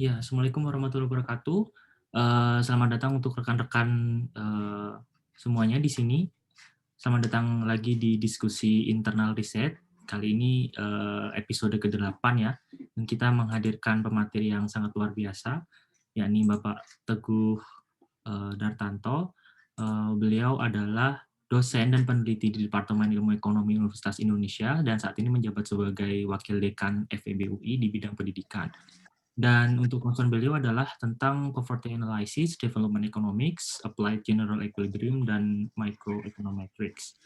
Ya, Assalamualaikum warahmatullahi wabarakatuh. Selamat datang untuk rekan-rekan semuanya di sini. Selamat datang lagi di diskusi internal riset. Kali ini episode ke-8 ya. Dan kita menghadirkan pemateri yang sangat luar biasa, yakni Bapak Teguh Dartanto. Beliau adalah dosen dan peneliti di Departemen Ilmu Ekonomi Universitas Indonesia dan saat ini menjabat sebagai Wakil Dekan FEB UI di bidang pendidikan. Dan untuk concern beliau adalah tentang poverty analysis, development economics, applied general equilibrium, dan microeconometrics.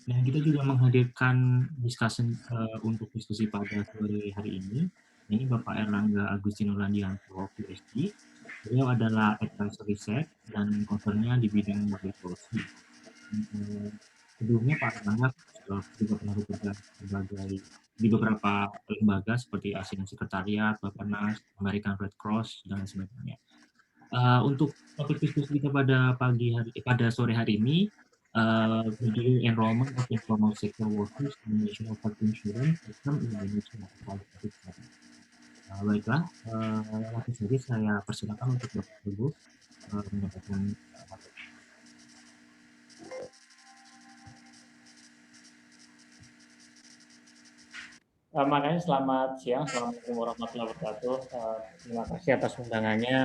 Dan kita juga menghadirkan discussion untuk diskusi pada sore hari ini. Ini Bapak Erlangga Agustino Landianto, PhD. Beliau adalah advisor riset dan concernnya di bidang model policy. Sebelumnya Pak Erlangga juga pernah bekerja di beberapa lembaga seperti ASEAN Sekretariat, Bappenas, American Red Cross, dan lain sebagainya. Untuk topik diskusi kita pada sore hari ini, berjudul Enrollment of Informal Sector Workers in National Health Insurance System in Indonesia. Baiklah, langsung saja saya persilakan untuk Bapak Teguh menyampaikan materi. Makanya selamat siang, Assalamualaikum warahmatullahi wabarakatuh. Terima kasih atas undangannya.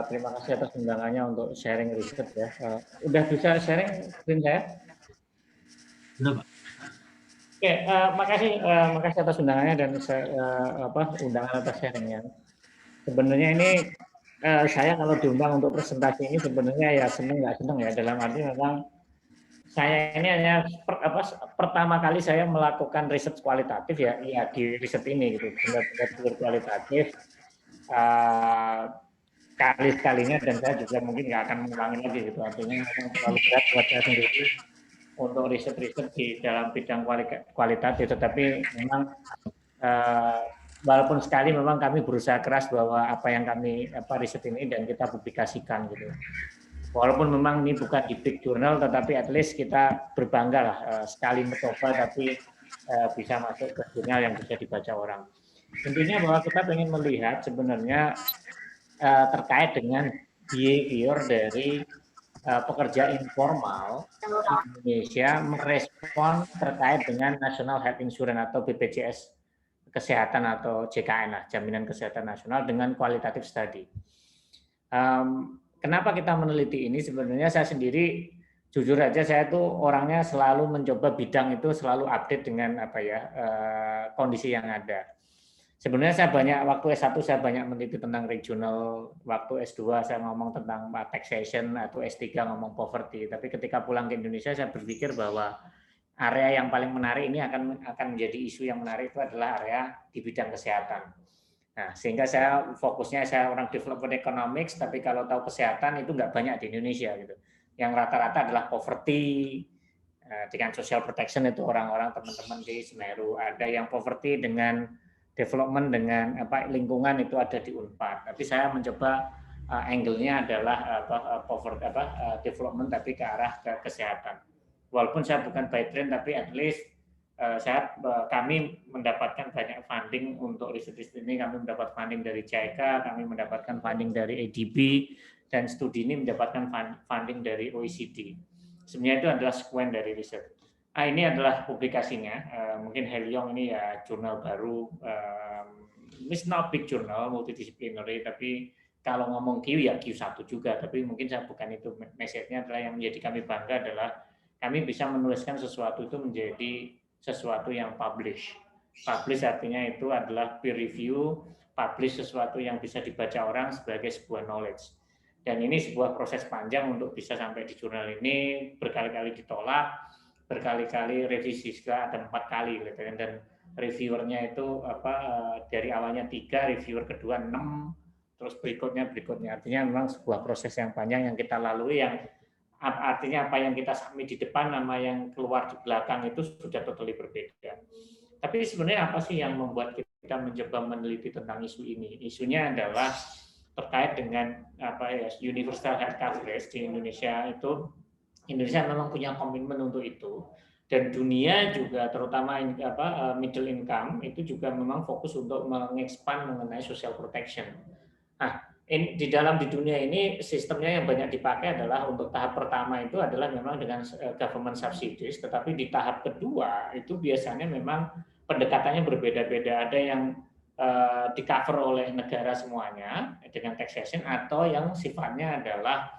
Terima kasih atas undangannya untuk sharing riset ya. Udah bisa sharing screen saya? Sudah, Pak. Oke, makasih atas undangannya dan undangan atas sharingnya. Sebenarnya ini saya kalau diundang untuk presentasi ini sebenarnya ya seneng nggak seneng ya, dalam arti memang saya ini hanya pertama kali saya melakukan riset kualitatif ya di riset ini gitu, benar-benar kualitatif kali-kalinya, dan saya juga mungkin nggak akan mengulangi lagi gitu. Artinya memang terlalu berat buat saya sendiri untuk riset-riset di dalam bidang kualitatif, tetapi memang walaupun sekali memang kami berusaha keras bahwa apa yang kami riset ini dan kita publikasikan gitu. Walaupun memang ini bukan di big journal, tetapi at least kita berbangga lah sekali mencoba tapi bisa masuk ke jurnal yang bisa dibaca orang. Intinya bahwa kita ingin melihat sebenarnya terkait dengan behavior dari pekerja informal di Indonesia merespon terkait dengan National Health Insurance atau BPJS Kesehatan atau JKN lah, Jaminan Kesehatan Nasional, dengan qualitative study. Kenapa kita meneliti ini? Sebenarnya saya sendiri jujur aja saya tuh orangnya selalu mencoba bidang itu selalu update dengan kondisi yang ada. Sebenarnya saya banyak waktu S1 saya banyak meneliti tentang regional, waktu S2 saya ngomong tentang taxation, atau S3 ngomong poverty. Tapi ketika pulang ke Indonesia saya berpikir bahwa area yang paling menarik ini akan menjadi isu yang menarik itu adalah area di bidang kesehatan. Nah, sehingga saya fokusnya saya orang development economics, tapi kalau tahu kesehatan itu nggak banyak di Indonesia gitu. Yang rata-rata adalah poverty dengan social protection, itu orang-orang teman-teman di Semeru. Ada yang poverty dengan development dengan lingkungan, itu ada di Unpad. Tapi saya mencoba angle-nya adalah development tapi ke arah ke kesehatan. Walaupun saya bukan by train, tapi at least kami mendapatkan banyak funding untuk riset-riset ini. Kami mendapat funding dari JICA, kami mendapatkan funding dari ADB, dan studi ini mendapatkan funding dari OECD. Sebenarnya itu adalah sekuen dari riset. Ini adalah publikasinya. Mungkin Heliong ini ya jurnal baru. It's not big journal, multidisciplinary, tapi kalau ngomong Q ya Q1 juga. Tapi mungkin saya bukan itu. Message-nya adalah yang menjadi kami bangga adalah kami bisa menuliskan sesuatu itu menjadi sesuatu yang publish. Publish artinya itu adalah peer review, publish sesuatu yang bisa dibaca orang sebagai sebuah knowledge. Dan ini sebuah proses panjang untuk bisa sampai di jurnal ini, berkali-kali ditolak, berkali-kali revisi, sudah ada 4 kali gitu. Dan reviewernya itu dari awalnya 3, reviewer kedua 6, terus berikutnya. Artinya memang sebuah proses yang panjang yang kita lalui, yang artinya apa yang kita submit di depan sama yang keluar di belakang itu sudah totally berbeda. Tapi sebenarnya apa sih yang membuat kita mencoba meneliti tentang isu ini? Isunya adalah terkait dengan universal health coverage di Indonesia. Itu Indonesia memang punya komitmen untuk itu. Dan dunia juga terutama middle income itu juga memang fokus untuk mengekspan mengenai social protection. Nah, di dunia ini sistemnya yang banyak dipakai adalah untuk tahap pertama itu adalah memang dengan government subsidies, tetapi di tahap kedua itu biasanya memang pendekatannya berbeda-beda. Ada yang di cover oleh negara semuanya dengan taxation, atau yang sifatnya adalah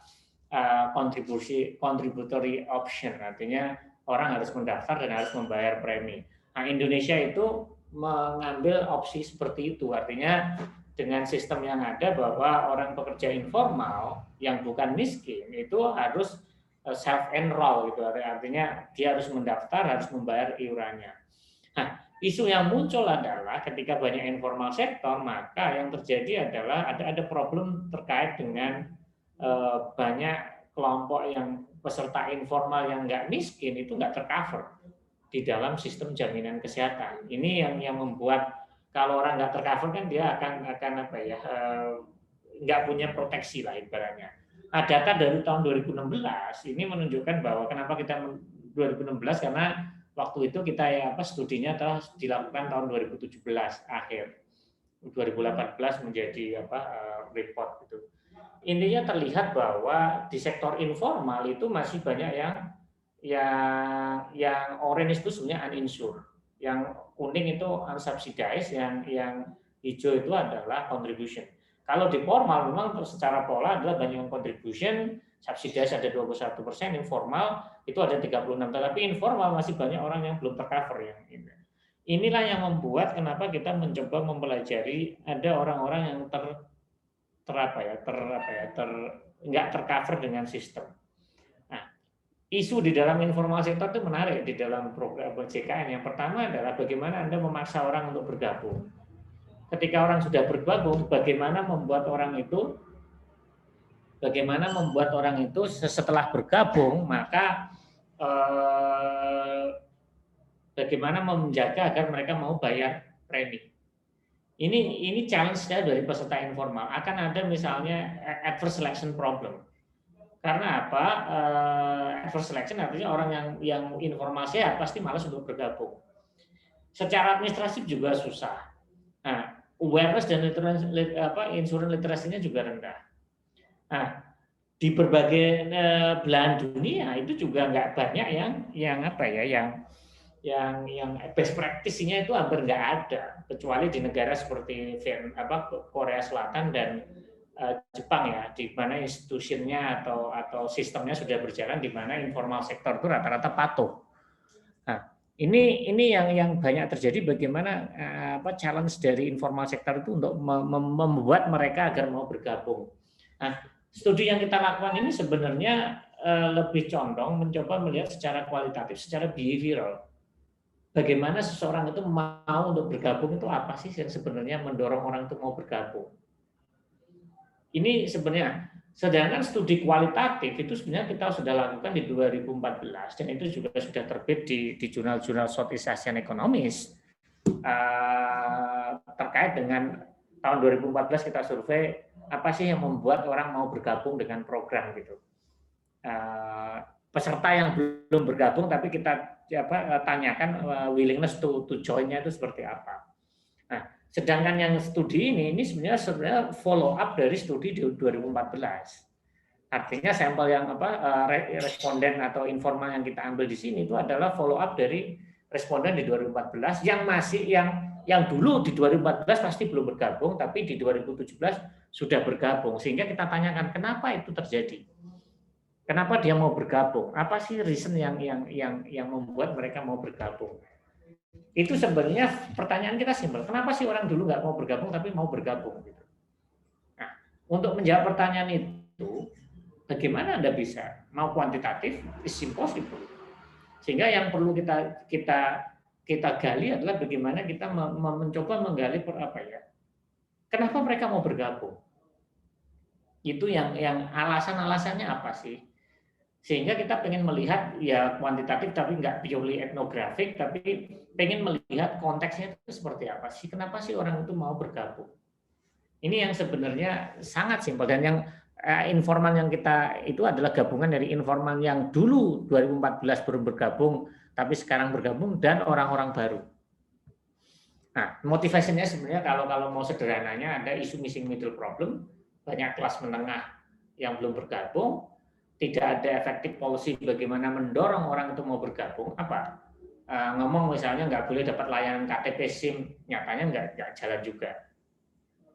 contributory option, artinya orang harus mendaftar dan harus membayar premi. Nah, Indonesia itu mengambil opsi seperti itu, artinya dengan sistem yang ada bahwa orang pekerja informal yang bukan miskin itu harus self enroll gitu, artinya dia harus mendaftar, harus membayar iurannya. Nah, isu yang muncul adalah ketika banyak informal sektor, maka yang terjadi adalah ada problem terkait dengan banyak kelompok yang peserta informal yang nggak miskin itu nggak tercover di dalam sistem jaminan kesehatan. Ini yang membuat kalau orang nggak tercover kan dia akan nggak punya proteksi lah ibaratnya. Nah, data dari tahun 2016 ini menunjukkan bahwa kenapa kita 2016 karena waktu itu kita studinya telah dilakukan tahun 2017 akhir, 2018 menjadi report gitu. Intinya terlihat bahwa di sektor informal itu masih banyak yang orange itu sebenarnya uninsured, yang kuning itu unsubsidized, yang hijau itu adalah contribution. Kalau di formal memang secara pola adalah banyak yang contribution, subsidized ada 21%, informal itu ada 36%, tetapi informal masih banyak orang yang belum tercover yang ini. Inilah yang membuat kenapa kita mencoba mempelajari ada orang-orang yang nggak tercover dengan sistem. Nah, isu di dalam informal sektor itu menarik di dalam program JKN. Yang pertama adalah bagaimana Anda memaksa orang untuk bergabung. Ketika orang sudah bergabung, bagaimana membuat orang itu setelah bergabung, maka bagaimana menjaga agar mereka mau bayar premi. Ini challenge-nya dari peserta informal. Akan ada misalnya adverse selection problem. Karena apa? Adverse selection artinya orang yang informal sehat pasti malas untuk bergabung. Secara administratif juga susah. Nah, awareness dan insurance literasinya juga rendah. Nah, di berbagai belahan dunia itu juga nggak banyak yang best practice-nya itu hampir nggak ada, kecuali di negara seperti Korea Selatan dan Jepang ya, di mana institusinya atau sistemnya sudah berjalan, di mana informal sektor itu rata-rata patuh. Nah, ini yang banyak terjadi, bagaimana challenge dari informal sektor itu untuk membuat mereka agar mau bergabung. Nah, studi yang kita lakukan ini sebenarnya lebih condong mencoba melihat secara kualitatif, secara behavioral. Bagaimana seseorang itu mau untuk bergabung, itu apa sih yang sebenarnya mendorong orang itu mau bergabung. Ini sebenarnya, sedangkan studi kualitatif itu sebenarnya kita sudah lakukan di 2014 dan itu juga sudah terbit di jurnal-jurnal Southeast Asian Economist terkait dengan tahun 2014 kita survei apa sih yang membuat orang mau bergabung dengan program gitu. Peserta yang belum bergabung tapi kita tanyakan willingness to join-nya itu seperti apa. Nah, sedangkan yang studi ini sebenarnya follow up dari studi di 2014. Artinya sampel yang responden atau informal yang kita ambil di sini itu adalah follow up dari responden di 2014 yang dulu di 2014 pasti belum bergabung, tapi di 2017 sudah bergabung. Sehingga kita tanyakan kenapa itu terjadi. Kenapa dia mau bergabung? Apa sih reason yang membuat mereka mau bergabung? Itu sebenarnya pertanyaan kita simpel. Kenapa sih orang dulu nggak mau bergabung tapi mau bergabung? Gitu. Nah, untuk menjawab pertanyaan itu, bagaimana Anda bisa? Mau kuantitatif, is impossible. Sehingga yang perlu kita gali adalah bagaimana kita mencoba menggali kenapa mereka mau bergabung? Itu yang alasan-alasannya apa sih? Sehingga kita pengen melihat ya kuantitatif tapi nggak purely etnografik, tapi pengen melihat konteksnya itu seperti apa sih, kenapa sih orang itu mau bergabung. Ini yang sebenarnya sangat simpel, dan yang informal yang kita itu adalah gabungan dari informal yang dulu 2014 baru bergabung tapi sekarang bergabung, dan orang-orang baru. Nah, motivasinya sebenarnya kalau mau sederhananya ada isu missing middle problem, banyak kelas menengah yang belum bergabung, tidak ada effective policy bagaimana mendorong orang itu mau bergabung. Apa? Ngomong misalnya nggak boleh dapat layanan KTP SIM, nyatanya nggak jalan juga.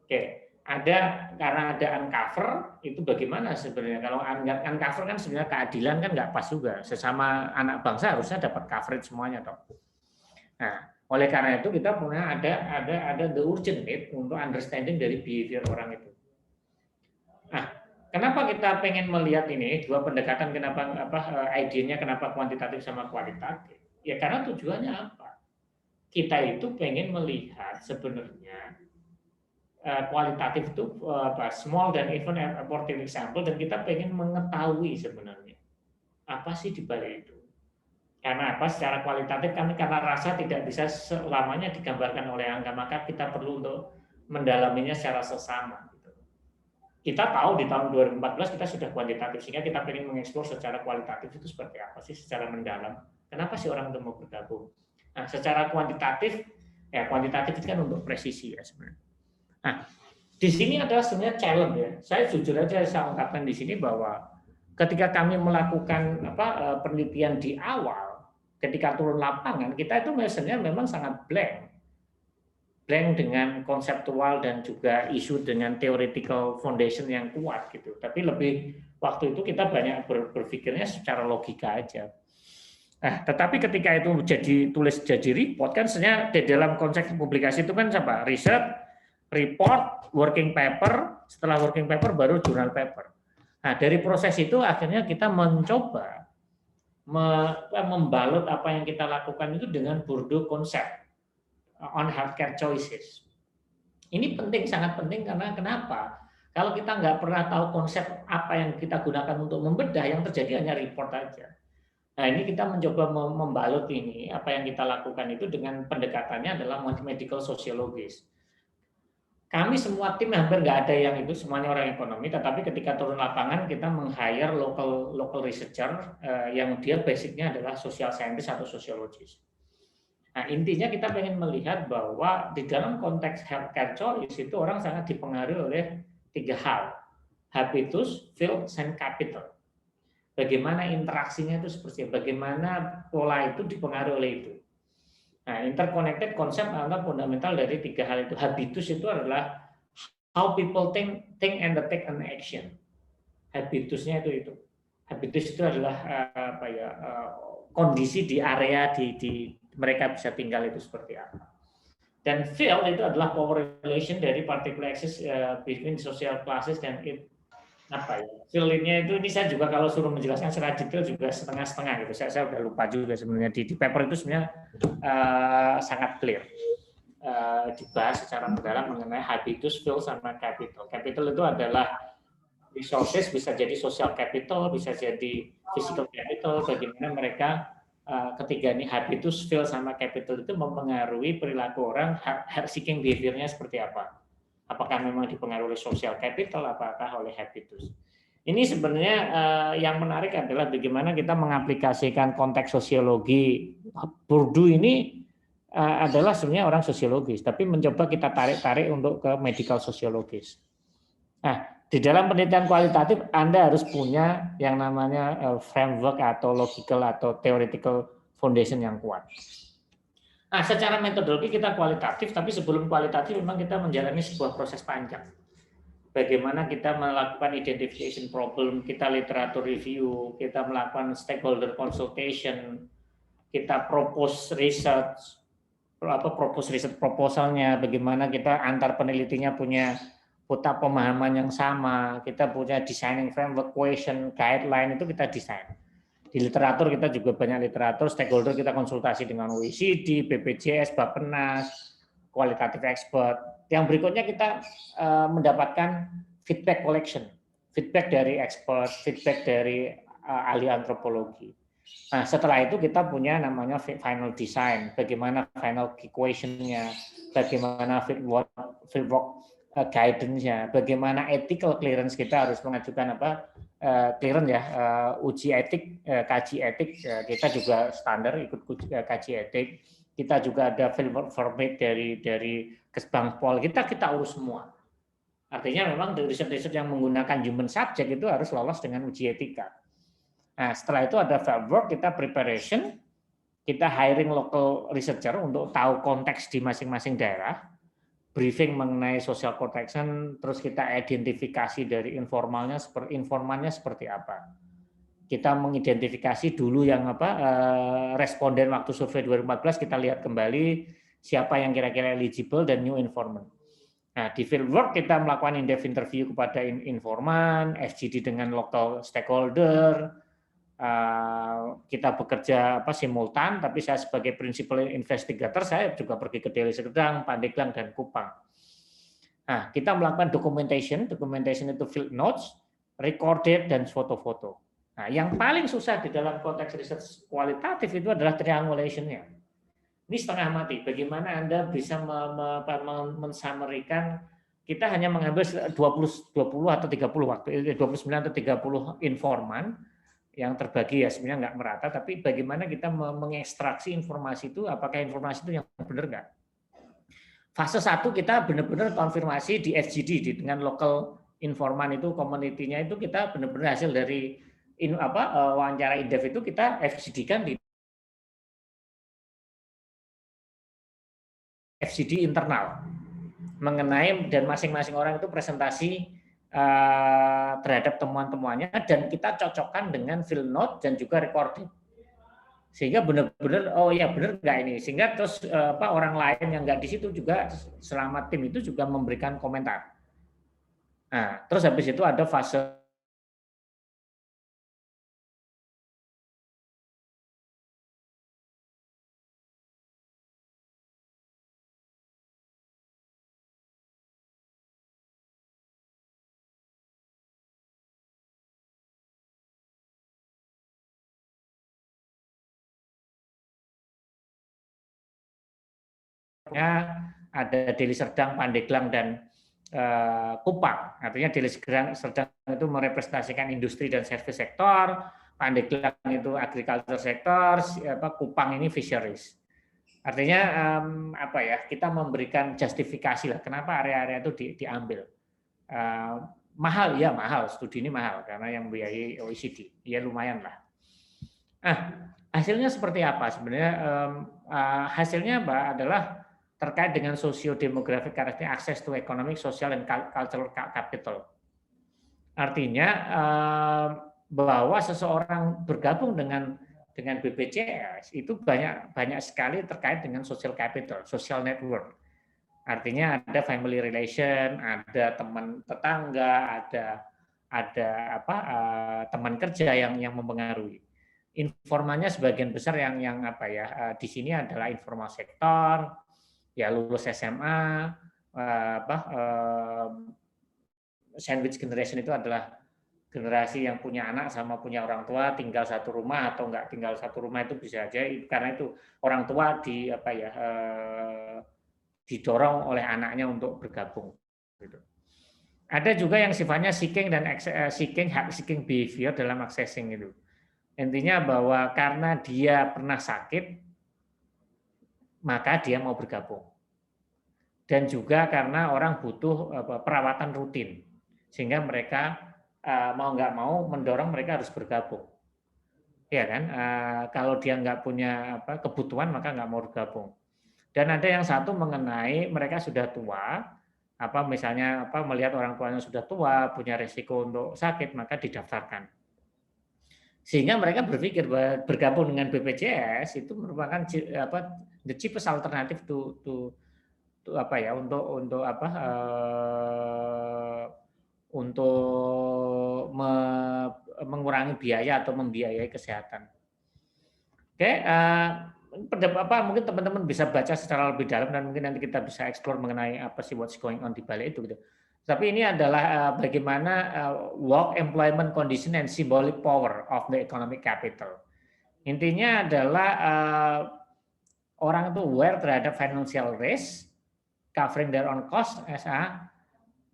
Oke, karena ada uncover, itu bagaimana sebenarnya? Kalau uncover kan sebenarnya keadilan kan nggak pas juga. Sesama anak bangsa harusnya dapat coverage semuanya, toh. Nah, oleh karena itu kita punya ada the urgent need untuk understanding dari behavior orang itu. Nah, kenapa kita pengen melihat ini dua pendekatan, kenapa idenya kenapa kuantitatif sama kualitatif? Ya karena tujuannya apa? Kita itu pengen melihat sebenarnya kualitatif itu small dan even abortive example, dan kita pengen mengetahui sebenarnya apa sih di balik itu. Karena apa? Secara kualitatif kami karena rasa tidak bisa selamanya digambarkan oleh angka, maka kita perlu untuk mendalaminya secara sesama. Kita tahu di tahun 2014 kita sudah kuantitatif, sehingga kita ingin mengeksplor secara kualitatif itu seperti apa sih secara mendalam. Kenapa sih orang itu mau bergabung? Nah, secara kuantitatif, ya kuantitatif itu kan untuk presisi ya sebenarnya. Nah, di sini adalah sebenarnya challenge ya. Saya jujur aja saya ungkapkan di sini bahwa ketika kami melakukan penelitian di awal, ketika turun lapangan, kita itu sebenarnya memang sangat blank dengan konseptual dan juga isu dengan theoretical foundation yang kuat gitu. Tapi lebih waktu itu kita banyak berpikirnya secara logika aja. Nah, tetapi ketika itu jadi report kan sebenarnya di dalam konsep publikasi itu kan apa? Research, report, working paper, setelah working paper baru journal paper. Nah, dari proses itu akhirnya kita mencoba membalut apa yang kita lakukan itu dengan Bordeaux konsep on healthcare choices. Ini penting, sangat penting karena kenapa? Kalau kita nggak pernah tahu konsep apa yang kita gunakan untuk membedah, yang terjadi hanya report aja. Nah, ini kita mencoba membalut ini, apa yang kita lakukan itu dengan pendekatannya adalah medical sociologis. Kami semua tim hampir nggak ada yang itu, semuanya orang ekonomi, tetapi ketika turun lapangan kita meng-hire local researcher yang dia basicnya adalah social scientist atau sosiologis. Nah, intinya kita ingin melihat bahwa di dalam konteks healthcare choice itu orang sangat dipengaruhi oleh tiga hal. Habitus, fields, and capital. Bagaimana interaksinya itu seperti apa, bagaimana pola itu dipengaruhi oleh itu. Nah, interconnected konsep adalah fundamental dari tiga hal itu. Habitus itu adalah how people think and take an action. Habitusnya itu. Habitus itu adalah kondisi di area di mereka bisa tinggal itu seperti apa. Dan field itu adalah power relation dari particular access between social classes dan field-nya itu, ini saya juga kalau suruh menjelaskan secara detail juga setengah-setengah gitu. Saya udah lupa juga sebenarnya di paper itu sebenarnya sangat clear. Dibahas secara mendalam mengenai habitus, field sama capital. Capital itu adalah resources, bisa jadi social capital, bisa jadi physical capital, bagaimana mereka ketiga ini habitus, field sama capital itu mempengaruhi perilaku orang, seeking behavior-nya seperti apa. Apakah memang dipengaruhi social capital, apakah oleh habitus. Ini sebenarnya yang menarik adalah bagaimana kita mengaplikasikan konteks sosiologi. Bourdieu ini adalah sebenarnya orang sosiologis, tapi mencoba kita tarik-tarik untuk ke medical sosiologis. Nah, di dalam penelitian kualitatif Anda harus punya yang namanya framework atau logical atau theoretical foundation yang kuat. Nah, secara metodologi kita kualitatif, tapi sebelum kualitatif memang kita menjalani sebuah proses panjang. Bagaimana kita melakukan identification problem, kita literatur review, kita melakukan stakeholder consultation, kita propose research proposalnya, bagaimana kita antar penelitinya punya pemahaman yang sama, kita punya designing framework, question, guideline itu kita desain. Di literatur kita juga banyak literatur, stakeholder kita konsultasi dengan OECD, BPJS, Bappenas, qualitative expert. Yang berikutnya kita mendapatkan feedback collection, feedback dari expert, feedback dari ahli antropologi. Nah, setelah itu kita punya namanya final design, bagaimana final equation-nya, bagaimana fieldwork guidance-nya, bagaimana ethical clearance kita harus mengajukan clearance ya, uji etik, kaji etik, kita juga standar ikut kaji etik. Kita juga ada field permit dari Kesbangpol, kita urus semua. Artinya memang riset-riset yang menggunakan human subject itu harus lolos dengan uji etika. Nah, setelah itu ada field work, kita preparation, kita hiring local researcher untuk tahu konteks di masing-masing daerah, briefing mengenai social protection, terus kita identifikasi dari informalnya seperti apa. Kita mengidentifikasi dulu yang responden waktu survei 2014, kita lihat kembali siapa yang kira-kira eligible dan new informant. Nah, di fieldwork kita melakukan in-depth interview kepada informan, FGD dengan local stakeholder, kita bekerja simultan, tapi saya sebagai principal investigator, saya juga pergi ke Deli Serdang, Pandeglang, dan Kupang. Nah, kita melakukan documentation itu field notes, recorded, dan foto-foto. Nah, yang paling susah di dalam konteks riset kualitatif itu adalah triangulation-nya. Ini setengah mati. Bagaimana Anda bisa mensummary-kan, kita hanya mengambil 20 atau 30 waktu, 29 atau 30 informan yang terbagi ya sebenarnya nggak merata, tapi bagaimana kita mengekstraksi informasi itu, apakah informasi itu yang benar nggak. Fase 1 kita benar-benar konfirmasi di FGD dengan local informan itu, community-nya itu kita benar-benar hasil dari wawancara in-depth itu kita FGD-kan di FGD internal mengenai, dan masing-masing orang itu presentasi terhadap temuan-temuannya, dan kita cocokkan dengan field note dan juga recording, sehingga benar-benar oh ya benar nggak ini, sehingga terus orang lain yang nggak di situ juga selama tim itu juga memberikan komentar. Nah, terus habis itu ada fase ada Deli Serdang, Pandeglang, dan Kupang. Artinya Deli Serdang itu merepresentasikan industri dan service sektor, Pandeglang itu agriculture sektor, Kupang ini fisheries. Artinya kita memberikan justifikasi lah kenapa area-area itu diambil. Mahal ya mahal, studi ini mahal karena yang biayai OECD, ya lumayan lah. Hasilnya seperti apa sebenarnya? Hasilnya adalah terkait dengan socio-demographic karakteristik, akses to economic, social, and cultural capital. Artinya bahwa seseorang bergabung dengan BPJS itu banyak sekali terkait dengan social capital, social network. Artinya ada family relation, ada teman tetangga, ada teman kerja yang mempengaruhi. Informalnya sebagian besar yang di sini adalah informal sektor, ya lulus SMA, sandwich generation itu adalah generasi yang punya anak sama punya orang tua, tinggal satu rumah atau enggak tinggal satu rumah itu bisa aja, karena itu orang tua didorong oleh anaknya untuk bergabung. Gitu. Ada juga yang sifatnya seeking dan seeking behavior dalam accessing itu. Intinya bahwa karena dia pernah sakit, maka dia mau bergabung. Dan juga karena orang butuh perawatan rutin, sehingga mereka mau nggak mau mendorong mereka harus bergabung. Ya kan? Kalau dia nggak punya kebutuhan, maka nggak mau bergabung. Dan ada yang satu mengenai mereka sudah tua, misalnya melihat orang tuanya sudah tua, punya risiko untuk sakit, maka didaftarkan. Sehingga mereka berpikir bahwa bergabung dengan BPJS itu merupakan the cheapest alternative untuk mengurangi biaya atau membiayai kesehatan. Oke, mungkin teman-teman bisa baca secara lebih dalam dan mungkin nanti kita bisa explore mengenai apa sih what's going on di balik itu gitu. Tapi ini adalah bagaimana work employment condition and symbolic power of the economic capital. Intinya adalah orang itu aware terhadap financial risk, covering their own cost,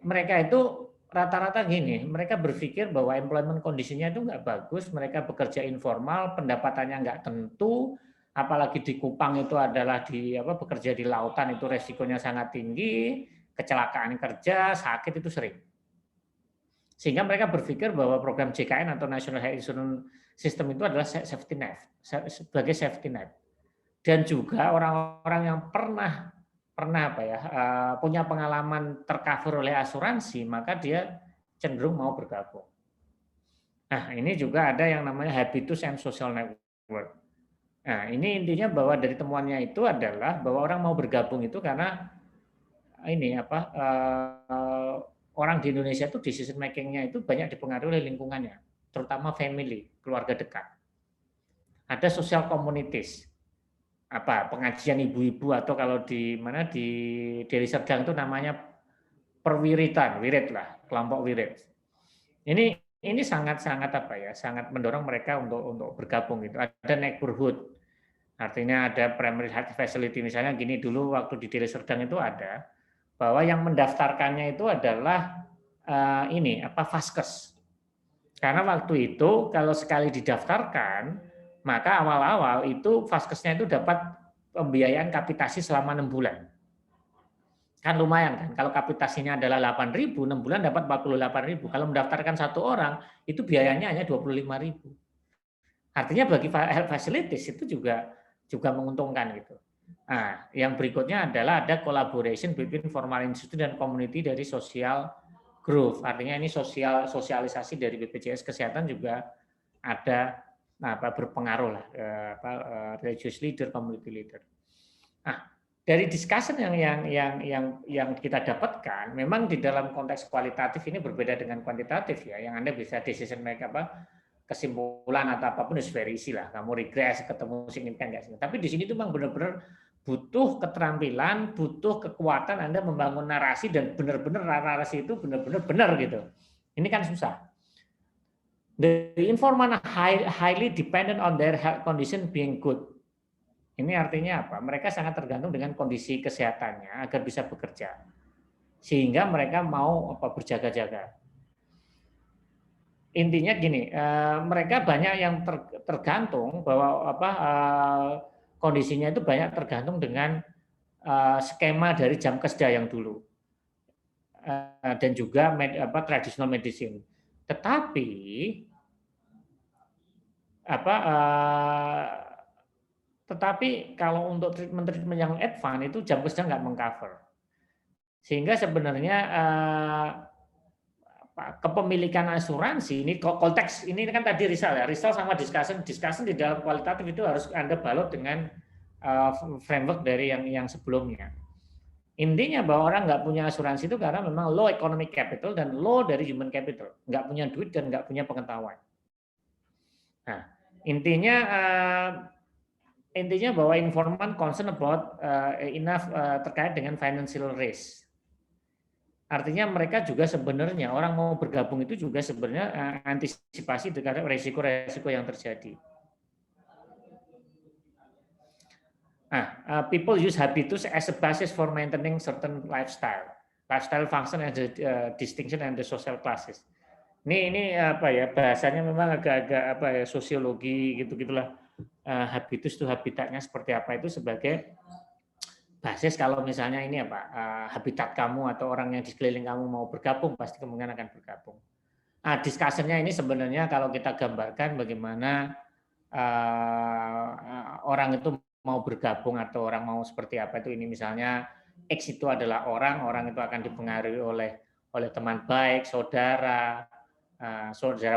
mereka itu rata-rata gini, mereka berpikir bahwa employment kondisinya itu nggak bagus, mereka bekerja informal, pendapatannya nggak tentu, apalagi di Kupang itu adalah bekerja di lautan itu resikonya sangat tinggi, kecelakaan kerja, sakit itu sering. Sehingga mereka berpikir bahwa program JKN atau National Health Insurance System itu adalah safety net, sebagai safety net. Dan juga orang-orang yang pernah punya pengalaman tercover oleh asuransi, maka dia cenderung mau bergabung. Nah, ini juga ada yang namanya habitus and social network. Nah, ini intinya bahwa dari temuannya itu adalah bahwa orang mau bergabung itu karena orang di Indonesia itu decision making-nya itu banyak dipengaruhi oleh lingkungannya, terutama family, keluarga dekat. Ada social communities, pengajian ibu-ibu atau kalau di Deli Serdang itu namanya perwiritan, wirid lah, kelompok wirid. Ini sangat-sangat sangat mendorong mereka untuk bergabung gitu. Ada neighborhood, artinya ada primary health facility, misalnya gini dulu waktu di Deli Serdang itu ada bahwa yang mendaftarkannya itu adalah Vaskes. Karena waktu itu kalau sekali didaftarkan maka awal-awal itu Vaskesnya itu dapat pembiayaan kapitasi selama 6 bulan. Kan lumayan kan, kalau kapitasinya adalah 8.000, 6 bulan dapat 48.000. Kalau mendaftarkan satu orang, itu biayanya hanya 25.000. Artinya bagi health facilities itu juga menguntungkan gitu. Nah, yang berikutnya adalah ada collaboration between formal institute dan community dari social growth. Artinya ini sosialisasi dari BPJS Kesehatan juga ada berpengaruh lah, religious leader, community leader. Nah, dari discussion yang kita dapatkan, memang di dalam konteks kualitatif ini berbeda dengan kuantitatif ya, yang Anda bisa decision make kesimpulan atau apapun is very easy lah, kamu regress ketemu signifikan nggak sih. Tapi di sini tuh memang benar-benar butuh keterampilan, butuh kekuatan Anda membangun narasi dan benar-benar narasi itu benar-benar benar gitu. Ini kan susah. The informant highly dependent on their health condition being good. Ini artinya apa? Mereka sangat tergantung dengan kondisi kesehatannya agar bisa bekerja. Sehingga mereka mau berjaga-jaga. Intinya gini, mereka banyak yang tergantung bahwa kondisinya itu banyak tergantung dengan skema dari jam kerja yang dulu. Dan juga traditional medicine. Tetapi tetapi kalau untuk treatment yang advance itu jam kerja nggak mengcover. Sehingga sebenarnya kepemilikan asuransi ini konteks ini kan tadi Rizal sama discussion di dalam kualitatif itu harus Anda balut dengan framework dari yang sebelumnya. Intinya bahwa orang nggak punya asuransi itu karena memang low economic capital dan low dari human capital, nggak punya duit dan nggak punya pengetahuan. Nah, intinya bahwa informan concern about enough terkait dengan financial risk. Artinya mereka juga sebenarnya orang mau bergabung itu juga sebenarnya antisipasi terhadap resiko-resiko yang terjadi. People use habitus as a basis for maintaining certain lifestyle function and the distinction and the social classes. Ini bahasanya memang agak-agak sosiologi gitu-gitulah. Habitus itu habitatnya seperti apa itu sebagai basis kalau misalnya ini habitat kamu atau orang yang di sekeliling kamu mau bergabung pasti kemungkinan akan bergabung. Discussion-nya ini sebenarnya kalau kita gambarkan bagaimana orang itu mau bergabung atau orang mau seperti apa itu ini misalnya X itu adalah orang itu akan dipengaruhi oleh teman baik, saudara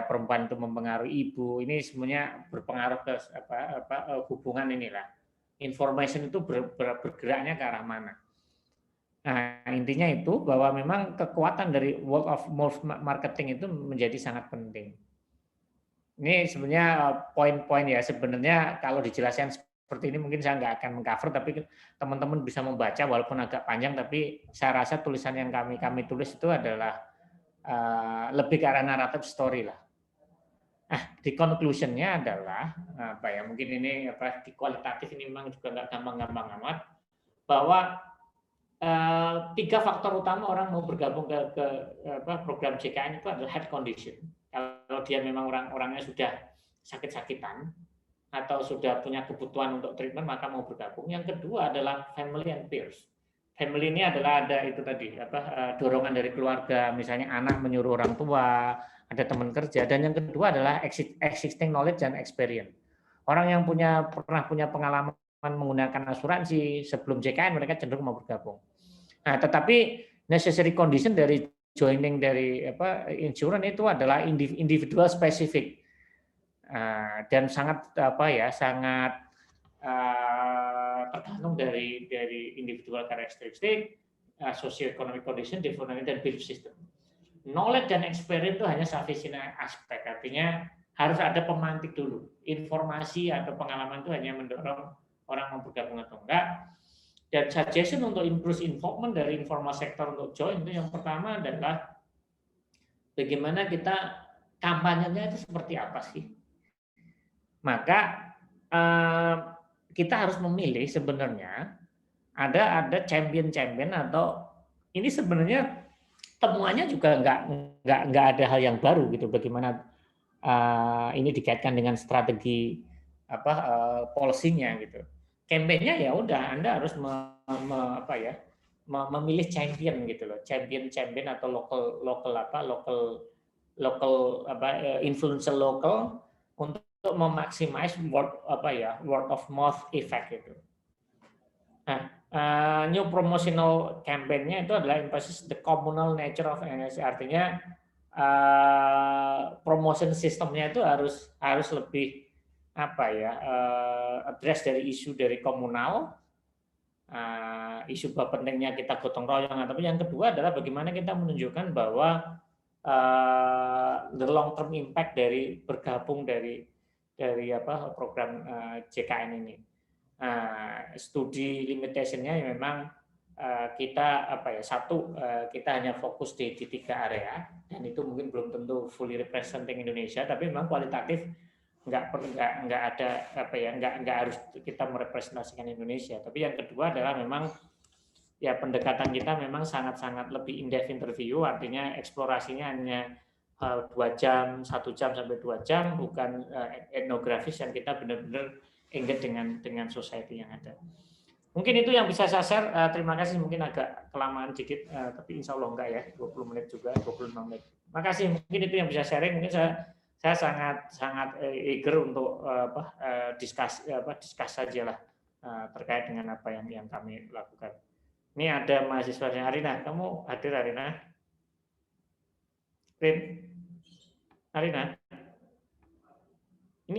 perempuan itu mempengaruhi ibu. Ini semuanya berpengaruh ke hubungan inilah. Information itu bergeraknya ke arah mana. Nah, intinya itu bahwa memang kekuatan dari word of mouth marketing itu menjadi sangat penting. Ini sebenarnya poin-poin ya, sebenarnya kalau dijelaskan seperti ini mungkin saya nggak akan mengcover, tapi teman-teman bisa membaca walaupun agak panjang, tapi saya rasa tulisan yang kami tulis itu adalah lebih ke arah naratif story lah. Di conclusion-nya adalah mungkin ini di kualitatif ini memang juga nggak gampang-gampang amat, bahwa tiga faktor utama orang mau bergabung ke program JKN itu adalah health condition. Kalau dia memang orangnya sudah sakit-sakitan atau sudah punya kebutuhan untuk treatment, maka mau bergabung. Yang kedua adalah family and peers. Family ini adalah ada itu tadi dorongan dari keluarga, misalnya anak menyuruh orang tua, ada teman kerja, dan yang kedua adalah existing knowledge dan experience. Orang yang pernah punya pengalaman menggunakan asuransi sebelum JKN, mereka cenderung mau bergabung. Nah, tetapi necessary condition dari joining dari insurance itu adalah individual specific dan sangat sangat tergantung dari individual karakteristik, socio-economic condition, development dan belief system. Knowledge dan experience itu hanya sufficient aspek, artinya harus ada pemantik dulu. Informasi atau pengalaman itu hanya mendorong orang mau bergabung atau enggak. Dan suggestion untuk improve involvement dari informal sector untuk join itu yang pertama adalah bagaimana kita kampanyenya itu seperti apa sih. Maka kita harus memilih sebenarnya ada champion atau ini sebenarnya temuannya juga nggak ada hal yang baru gitu. Bagaimana ini dikaitkan dengan strategi policy-nya gitu. Kampanyenya ya udah Anda harus memilih champion gitu loh, champion atau local influencer lokal untuk memaksimaisi word of mouth effect itu. Nah, new promotional campaign-nya itu adalah emphasis the communal nature of NSC, artinya promotion sistemnya itu harus lebih address dari isu dari komunal, isu bahwa pentingnya kita gotong royong. Tapi yang kedua adalah bagaimana kita menunjukkan bahwa the long term impact dari bergabung dari program JKN ini. Studi limitationnya memang kita kita hanya fokus di 3 area dan itu mungkin belum tentu fully representing Indonesia, tapi memang kualitatif nggak harus kita merepresentasikan Indonesia. Tapi yang kedua adalah memang ya pendekatan kita memang sangat-sangat lebih in-depth interview, artinya eksplorasinya hanya 2 jam, 1 jam sampai 2 jam, bukan etnografis yang kita benar-benar engage dengan society yang ada. Mungkin itu yang bisa saya share. Terima kasih, mungkin agak kelamaan sedikit, tapi insya Allah enggak ya, 20 menit juga, 25 menit. Makasih, mungkin itu yang bisa sharing. Mungkin saya sangat eager untuk discuss saja lah terkait dengan apa yang kami lakukan. Ini ada mahasiswanya Arina, kamu hadir Arina? Arina? Ini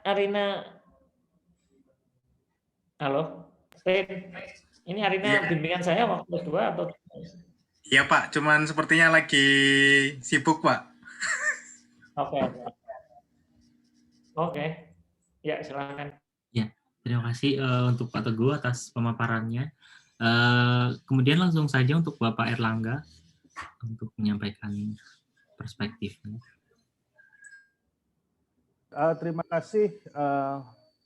Arina. Halo? Ini Arina bimbingan saya waktu kedua atau? Iya Pak, cuman sepertinya lagi sibuk Pak. Oke. Ya, silakan. Ya, terima kasih untuk Pak Teguh atas pemaparannya. Kemudian langsung saja untuk Bapak Erlangga untuk menyampaikan perspektifnya. Terima kasih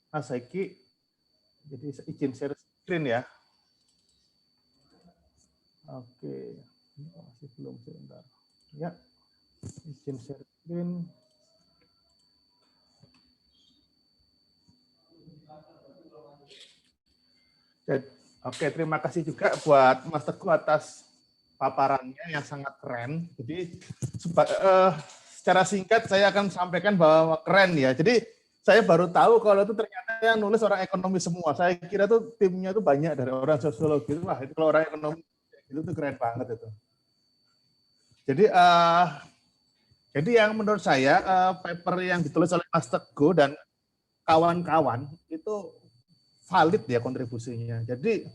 Mas Eki. Jadi izin share screen ya. Oke, masih belum sebentar. Ya, izin share screen. Oke, terima kasih juga buat Mas Teguh atas paparannya yang sangat keren. Jadi secara singkat saya akan sampaikan bahwa keren ya. Jadi saya baru tahu kalau itu ternyata yang nulis orang ekonomi semua. Saya kira tuh timnya tuh banyak dari orang sosiologi. Wah, itu kalau orang ekonomi itu tuh keren banget itu. Jadi yang menurut saya paper yang ditulis oleh Mas Teguh dan kawan-kawan itu valid ya kontribusinya. Jadi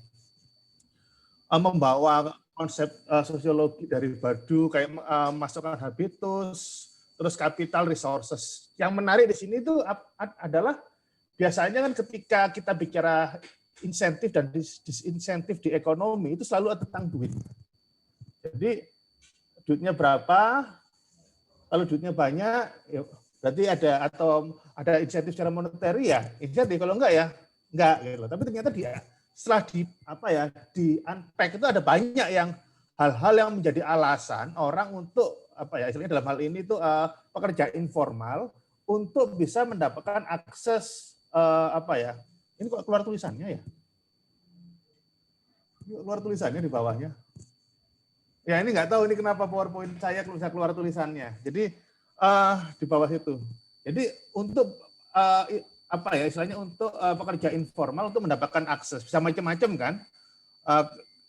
membawa konsep sosiologi dari Badu kayak masukkan habitus, terus capital resources. Yang menarik di sini itu adalah biasanya kan ketika kita bicara insentif dan disinsentif di ekonomi itu selalu tentang duit. Jadi duitnya berapa? Kalau duitnya banyak, ya berarti ada insentif secara moneter ya. Insentif kalau enggak ya enggak gitu. Tapi ternyata setelah di unpack itu ada banyak yang hal-hal yang menjadi alasan orang untuk istilahnya dalam hal ini itu pekerja informal untuk bisa mendapatkan akses ini kok keluar tulisannya ya? Keluar tulisannya di bawahnya. Ya ini nggak tahu ini kenapa PowerPoint saya keluar tulisannya. Jadi di bawah itu. Jadi untuk istilahnya untuk pekerja informal untuk mendapatkan akses bisa macam-macam kan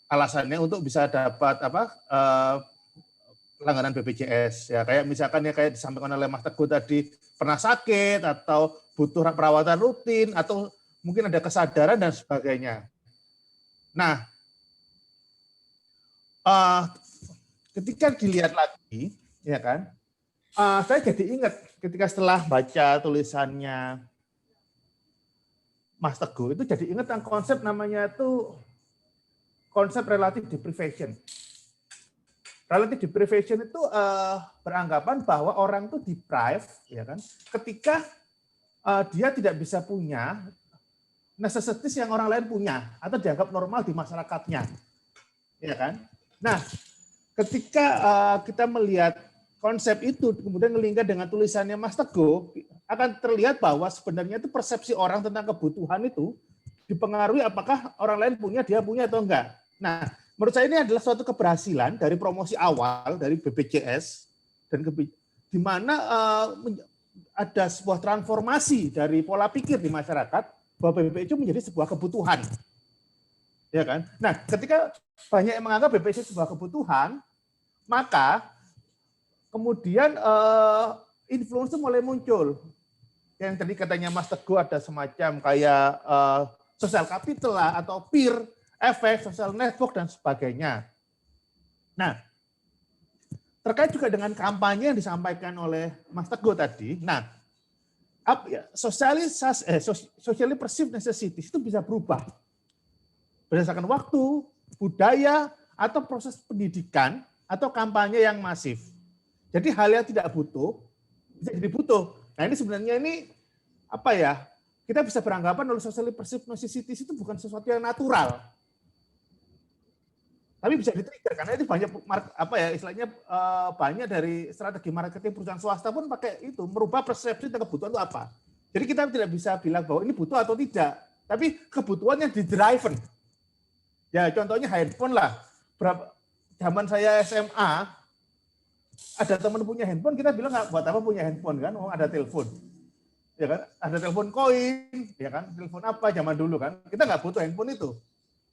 alasannya untuk bisa dapat langganan BPJS ya kayak misalkan ya kayak disampaikan oleh Mas Teguh tadi pernah sakit atau butuh perawatan rutin atau mungkin ada kesadaran dan sebagainya. Nah, ketika dilihat lagi, ya kan, saya jadi ingat ketika setelah baca tulisannya Mas Teguh itu jadi ingat yang konsep namanya itu konsep relative deprivation. Relative deprivation itu beranggapan bahwa orang itu deprive, ya kan, ketika dia tidak bisa punya necessities yang orang lain punya atau dianggap normal di masyarakatnya, ya kan. Nah, ketika kita melihat konsep itu kemudian ngelingkar dengan tulisannya Mas Teguh, akan terlihat bahwa sebenarnya itu persepsi orang tentang kebutuhan itu dipengaruhi apakah orang lain punya, dia punya atau enggak. Nah, menurut saya ini adalah suatu keberhasilan dari promosi awal dari BPJS dan di mana ada sebuah transformasi dari pola pikir di masyarakat bahwa BPJS menjadi sebuah kebutuhan. Ya kan? Nah, ketika banyak yang menganggap BPJS sebuah kebutuhan, maka kemudian influence mulai muncul. Yang tadi katanya Mas Teguh ada semacam kayak social capital lah, atau peer effect, social network, dan sebagainya. Nah, terkait juga dengan kampanye yang disampaikan oleh Mas Teguh tadi, nah, socially perceived necessities itu bisa berubah berdasarkan waktu, budaya, atau proses pendidikan, atau kampanye yang masif. Jadi hal yang tidak butuh, bisa jadi butuh. Nah ini sebenarnya kita bisa beranggapan oleh socially perceived necessities itu bukan sesuatu yang natural. Tapi bisa di-trigger, karena itu banyak, banyak dari strategi marketing perusahaan swasta pun pakai itu, merubah persepsi tentang kebutuhan itu apa. Jadi kita tidak bisa bilang bahwa ini butuh atau tidak, tapi kebutuhan yang di-driven. Ya contohnya handphone lah. Zaman saya SMA, ada teman punya handphone, kita bilang nggak buat apa punya handphone kan, ada telepon, ya kan, ada telepon koin, ya kan, telepon apa zaman dulu kan, kita nggak butuh handphone itu.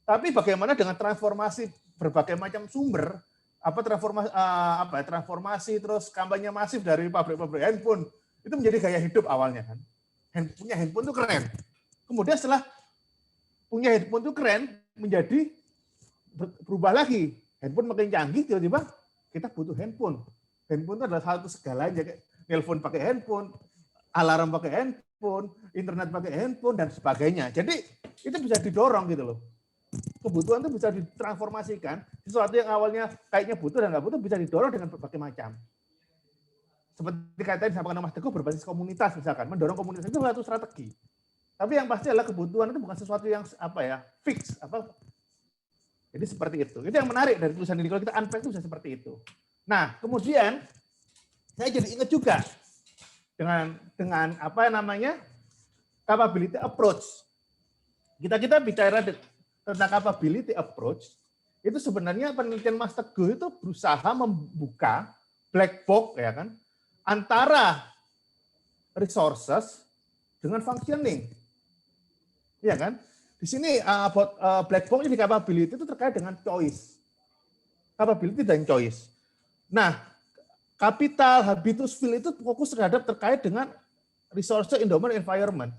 Tapi bagaimana dengan transformasi berbagai macam sumber, transformasi terus kampanye masif dari pabrik-pabrik handphone itu menjadi gaya hidup awalnya kan, punya handphone itu keren. Kemudian setelah punya handphone itu keren, menjadi berubah lagi, handphone makin canggih, tiba-tiba kita butuh handphone. Handphone itu adalah satu segalanya, kayak telepon pakai handphone, alarm pakai handphone, internet pakai handphone, dan sebagainya. Jadi itu bisa didorong gitu loh. Kebutuhan itu bisa ditransformasikan, sesuatu yang awalnya kayaknya butuh dan nggak butuh bisa didorong dengan berbagai macam. Seperti kata disampaikan Mas Teguh berbasis komunitas misalkan, mendorong komunitas itu satu strategi. Tapi yang pasti adalah kebutuhan itu bukan sesuatu yang fix. Jadi seperti itu. Itu yang menarik dari tulisan ini. Kalau kita unpack itu bisa seperti itu. Nah, kemudian saya jadi ingat juga dengan capability approach. Kita bicara tentang capability approach, itu sebenarnya penelitian Mas Teguh itu berusaha membuka black box ya kan antara resources dengan functioning. Ya kan? Di sini black box di capability itu terkait dengan choice. Capability dan choice. Nah, capital, habitus, feel itu fokus terkait dengan resource, endowment, environment,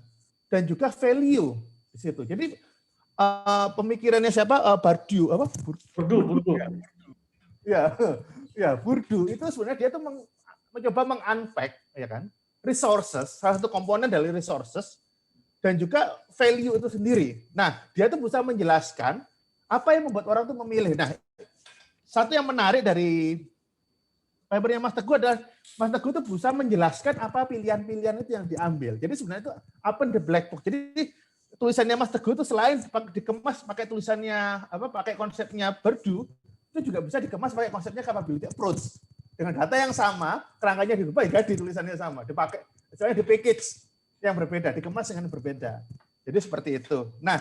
dan juga value di situ. Jadi pemikirannya siapa? Bourdieu, Bourdieu. Ya, Bourdieu itu sebenarnya dia tuh mencoba meng-unpack, ya kan, resources, salah satu komponen dari resources, dan juga value itu sendiri. Nah, dia tuh berusaha menjelaskan apa yang membuat orang tuh memilih. Nah, satu yang menarik dari papernya Mas Teguh adalah Mas Teguh itu berusaha menjelaskan apa pilihan-pilihan itu yang diambil. Jadi sebenarnya itu open the black box. Jadi tulisannya Mas Teguh itu selain dikemas pakai tulisannya pakai konsepnya Purdue, itu juga bisa dikemas pakai konsepnya capability approach. Dengan data yang sama, kerangkanya dirubah, jadi tulisannya sama, dipakai, misalnya di package yang berbeda, dikemas dengan berbeda. Jadi seperti itu. Nah,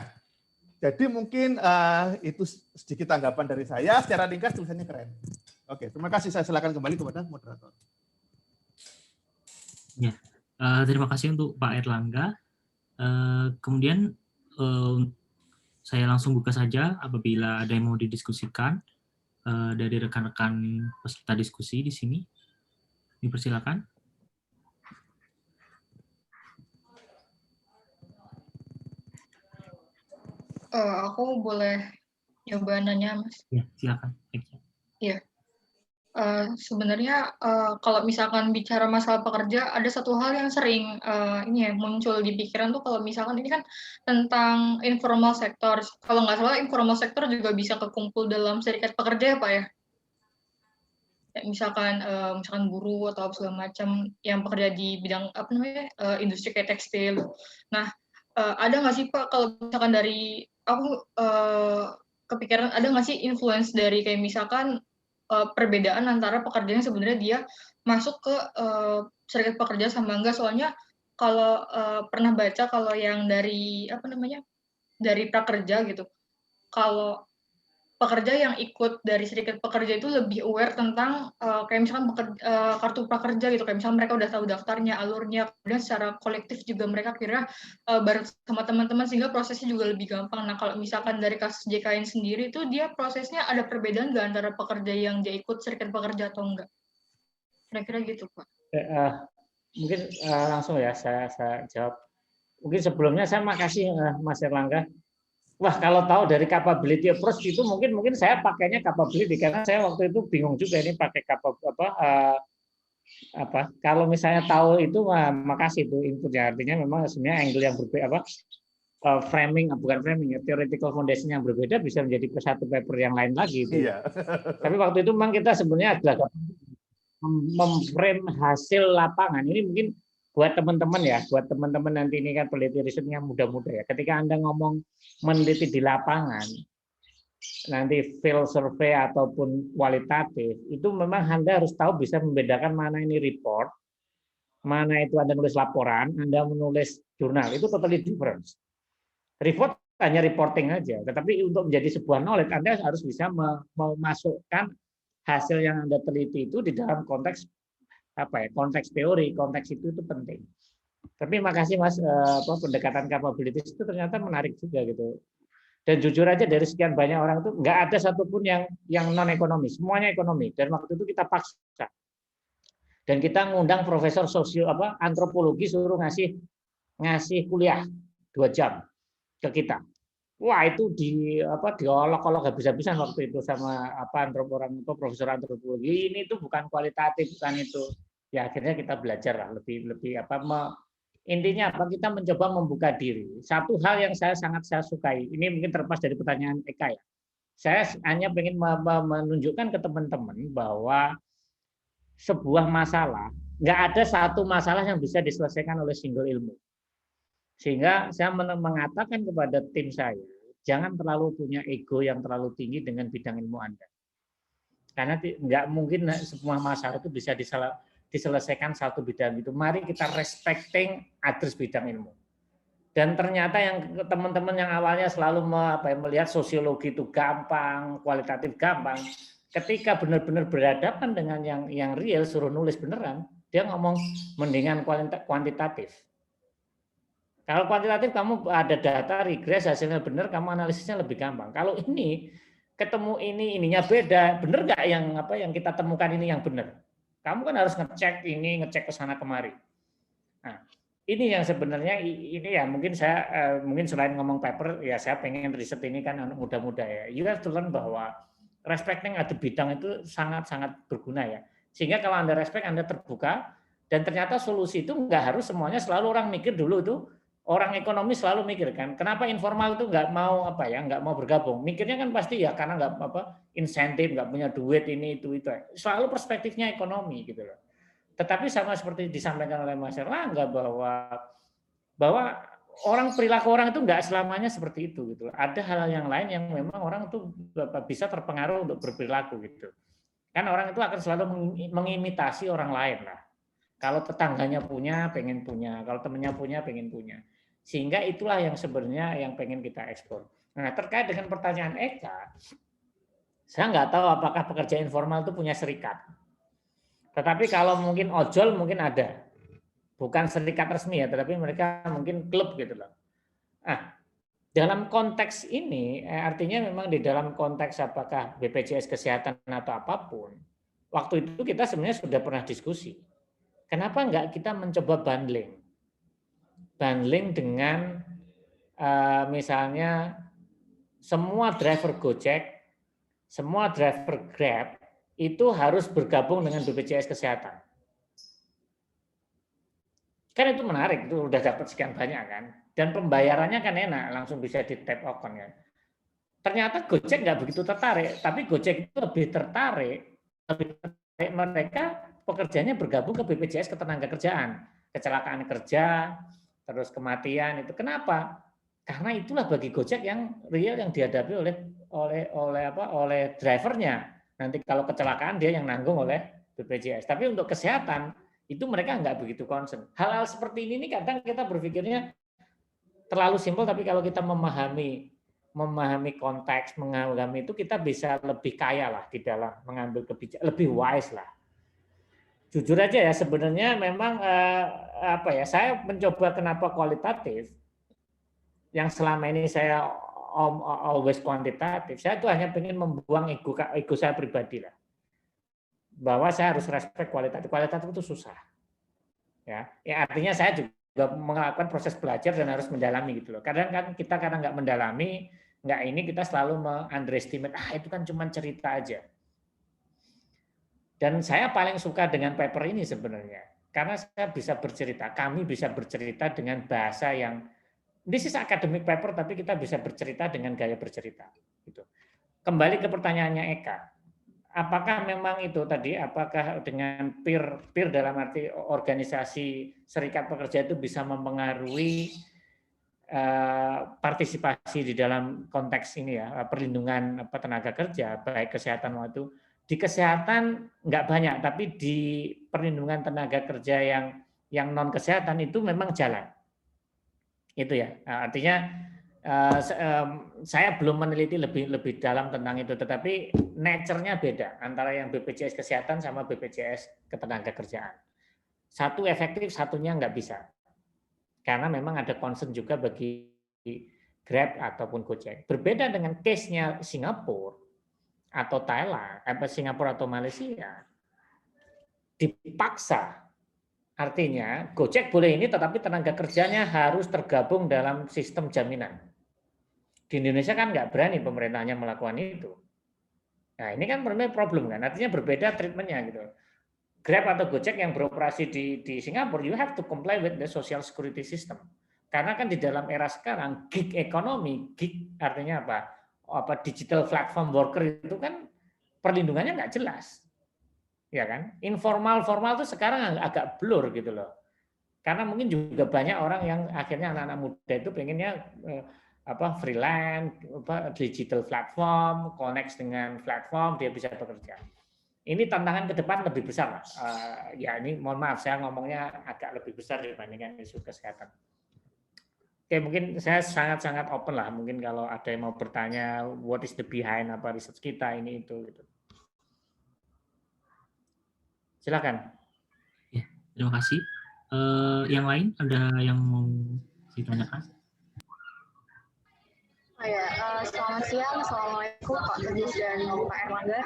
jadi mungkin itu sedikit tanggapan dari saya. Secara ringkas tulisannya keren. Oke, terima kasih. Saya silakan kembali kepada moderator. Ya, terima kasih untuk Pak Erlangga. Kemudian saya langsung buka saja apabila ada yang mau didiskusikan dari rekan-rekan peserta diskusi di sini. Dipersilakan. Aku boleh coba nanya, Mas? Ya, silakan. Iya. Sebenarnya kalau misalkan bicara masalah pekerja, ada satu hal yang sering muncul di pikiran tuh kalau misalkan ini kan tentang informal sector. Kalau nggak salah informal sector juga bisa kekumpul dalam serikat pekerja ya Pak ya? Misalkan buruh atau segala macam yang bekerja di bidang industri kayak tekstil. Nah, ada nggak sih Pak kalau misalkan dari aku kepikiran ada nggak sih influence dari kayak misalkan perbedaan antara pekerja yang sebenarnya dia masuk ke serikat pekerja sama enggak, soalnya kalau pernah baca kalau yang dari dari prakerja gitu, kalau pekerja yang ikut dari serikat pekerja itu lebih aware tentang kayak misalkan kartu prakerja gitu, kayak misalkan mereka udah tahu daftarnya, alurnya, kemudian secara kolektif juga mereka kira bareng sama teman-teman sehingga prosesnya juga lebih gampang. Nah kalau misalkan dari kasus JKN sendiri itu dia prosesnya ada perbedaan nggak antara pekerja yang dia ikut serikat pekerja atau enggak? Kira-kira gitu Pak. Mungkin langsung ya saya jawab. Mungkin sebelumnya saya makasih Mas Erlangga. Wah, kalau tahu dari capability approach itu mungkin saya pakainya capability karena saya waktu itu bingung juga ini pakai kalau misalnya tahu itu makasih itu inputnya, artinya memang sebenarnya angle yang berbeda framing bukan framing ya, theoretical foundation yang berbeda bisa menjadi satu paper yang lain lagi itu. Iya. Tapi waktu itu memang kita sebenarnya adalah memframe hasil lapangan. Ini mungkin buat teman-teman nanti ini kan peneliti riset yang muda-muda ya. Ketika Anda ngomong meneliti di lapangan, nanti field survey ataupun kualitatif, itu memang Anda harus tahu bisa membedakan mana ini report, mana itu Anda nulis laporan, Anda menulis jurnal, itu totally different. Report hanya reporting aja, tetapi untuk menjadi sebuah knowledge, Anda harus bisa memasukkan hasil yang Anda teliti itu di dalam konteks konteks teori, konteks itu penting. Tapi makasih Mas, pendekatan capabilities itu ternyata menarik juga gitu. Dan jujur aja dari sekian banyak orang itu nggak ada satupun yang non ekonomi, semuanya ekonomi. Dan waktu itu kita paksa. Dan kita ngundang profesor antropologi suruh ngasih kuliah 2 jam ke kita. Wah itu diolok-olok habis-habisan waktu itu sama profesor antropologi. Ini tuh bukan kualitatif, bukan itu. Ya akhirnya kita belajar lah lebih intinya kita mencoba membuka diri. Satu hal yang saya sukai, ini mungkin terlepas dari pertanyaan Eka ya. Saya hanya ingin menunjukkan ke teman-teman bahwa sebuah masalah, nggak ada satu masalah yang bisa diselesaikan oleh single ilmu. Sehingga saya mengatakan kepada tim saya, jangan terlalu punya ego yang terlalu tinggi dengan bidang ilmu Anda. Karena nggak mungkin semua masalah itu bisa diselesaikan satu bidang itu. Mari kita respecting others bidang ilmu. Dan ternyata yang teman-teman yang awalnya selalu melihat sosiologi itu gampang, kualitatif gampang, ketika benar-benar berhadapan dengan yang real, suruh nulis beneran, dia ngomong mendingan kuantitatif. Kalau kuantitatif kamu ada data, regres, hasilnya benar, kamu analisisnya lebih gampang. Kalau ini ketemu ininya beda, benar nggak yang kita temukan ini yang benar? Kamu kan harus ngecek ke sana kemari. Nah, ini yang sebenarnya ini ya mungkin saya selain ngomong paper ya saya pengen riset ini kan anak muda-muda ya. You have to learn bahwa respecting ada bidang itu sangat-sangat berguna ya. Sehingga kalau Anda respect, Anda terbuka dan ternyata solusi itu nggak harus semuanya selalu orang mikir dulu tuh. Orang ekonomi selalu mikir kan, kenapa informal itu nggak mau nggak mau bergabung? Mikirnya kan pasti ya karena nggak insentif, nggak punya duit ini itu. Selalu perspektifnya ekonomi gitu loh. Tetapi sama seperti disampaikan oleh Mas Erlangga bahwa perilaku orang itu nggak selamanya seperti itu gitu. Ada hal yang lain yang memang orang itu bisa terpengaruh untuk berperilaku gitu. Kan orang itu akan selalu mengimitasi orang lain lah. Kalau tetangganya punya, pengen punya. Kalau temennya punya, pengen punya. Sehingga itulah yang sebenarnya yang pengen kita eksplor. Nah, terkait dengan pertanyaan Eka, saya nggak tahu apakah pekerja informal itu punya serikat. Tetapi kalau mungkin ojol mungkin ada. Bukan serikat resmi ya, tetapi mereka mungkin klub gitu loh. Nah, dalam konteks ini, artinya memang di dalam konteks apakah BPJS Kesehatan atau apapun, waktu itu kita sebenarnya sudah pernah diskusi. Kenapa enggak kita mencoba bundling? Bundling dengan misalnya semua driver Gojek, semua driver Grab itu harus bergabung dengan BPJS Kesehatan. Kan itu menarik, itu udah dapat sekian banyak kan. Dan pembayarannya kan enak, langsung bisa di tap account kan. Ternyata Gojek nggak begitu tertarik, tapi Gojek itu lebih tertarik mereka pekerjanya bergabung ke BPJS Ketenagakerjaan, kecelakaan kerja, terus kematian itu. Kenapa? Karena itulah bagi Gojek yang real yang dihadapi oleh drivernya. Nanti kalau kecelakaan dia yang nanggung oleh BPJS. Tapi untuk kesehatan itu mereka nggak begitu concern. Hal-hal seperti ini kadang kita berpikirnya terlalu simpel, tapi kalau kita memahami konteks, mengalami itu kita bisa lebih kaya lah di dalam mengambil kebijakan, lebih wise lah. Jujur aja ya, sebenarnya memang saya mencoba kenapa kualitatif, yang selama ini saya always kuantitatif, saya tuh hanya ingin membuang ego saya pribadi lah, bahwa saya harus respect kualitatif itu susah, ya artinya saya juga melakukan proses belajar dan harus mendalami gitu loh. Kadang kan kita karena nggak mendalami, nggak ini kita selalu underestimate, itu kan cuma cerita aja. Dan saya paling suka dengan paper ini sebenarnya, karena saya bisa bercerita, kami bisa bercerita dengan bahasa yang, this is academic paper, tapi kita bisa bercerita dengan gaya bercerita. Gitu. Kembali ke pertanyaannya Eka, apakah memang itu tadi, apakah dengan peer dalam arti organisasi serikat pekerja itu bisa mempengaruhi partisipasi di dalam konteks ini ya, perlindungan tenaga kerja, baik kesehatan waktu. Di kesehatan nggak banyak, tapi di perlindungan tenaga kerja yang non kesehatan itu memang jalan. Itu ya, artinya saya belum meneliti lebih dalam tentang itu, tetapi nature-nya beda antara yang BPJS Kesehatan sama BPJS Ketenagakerjaan. Satu efektif, satunya nggak bisa. Karena memang ada concern juga bagi Grab ataupun Gojek. Berbeda dengan case-nya Singapura atau Thailand, Singapura atau Malaysia, dipaksa. Artinya Gojek boleh ini, tetapi tenaga kerjanya harus tergabung dalam sistem jaminan. Di Indonesia kan nggak berani pemerintahnya melakukan itu. Nah ini kan problem kan, artinya berbeda treatmentnya gitu. Grab atau Gojek yang beroperasi di Singapura, you have to comply with the social security system. Karena kan di dalam era sekarang gig ekonomi, gig artinya apa digital platform worker itu kan perlindungannya nggak jelas, ya kan? Informal, formal itu sekarang agak blur gitu loh. Karena mungkin juga banyak orang yang akhirnya anak-anak muda itu pengennya freelance, digital platform, connect dengan platform, dia bisa bekerja. Ini tantangan ke depan lebih besar, Mas. Ya ini mohon maaf saya ngomongnya agak lebih besar dibandingkan isu kesehatan. Oke, mungkin saya sangat-sangat open lah. Mungkin kalau ada yang mau bertanya, what is the behind apa research kita ini itu gitu. Silakan. Ya, terima kasih. Yang lain ada yang mau ditanyakan? Selamat siang, Assalamualaikum Pak Teguh dan Pak Erlangga.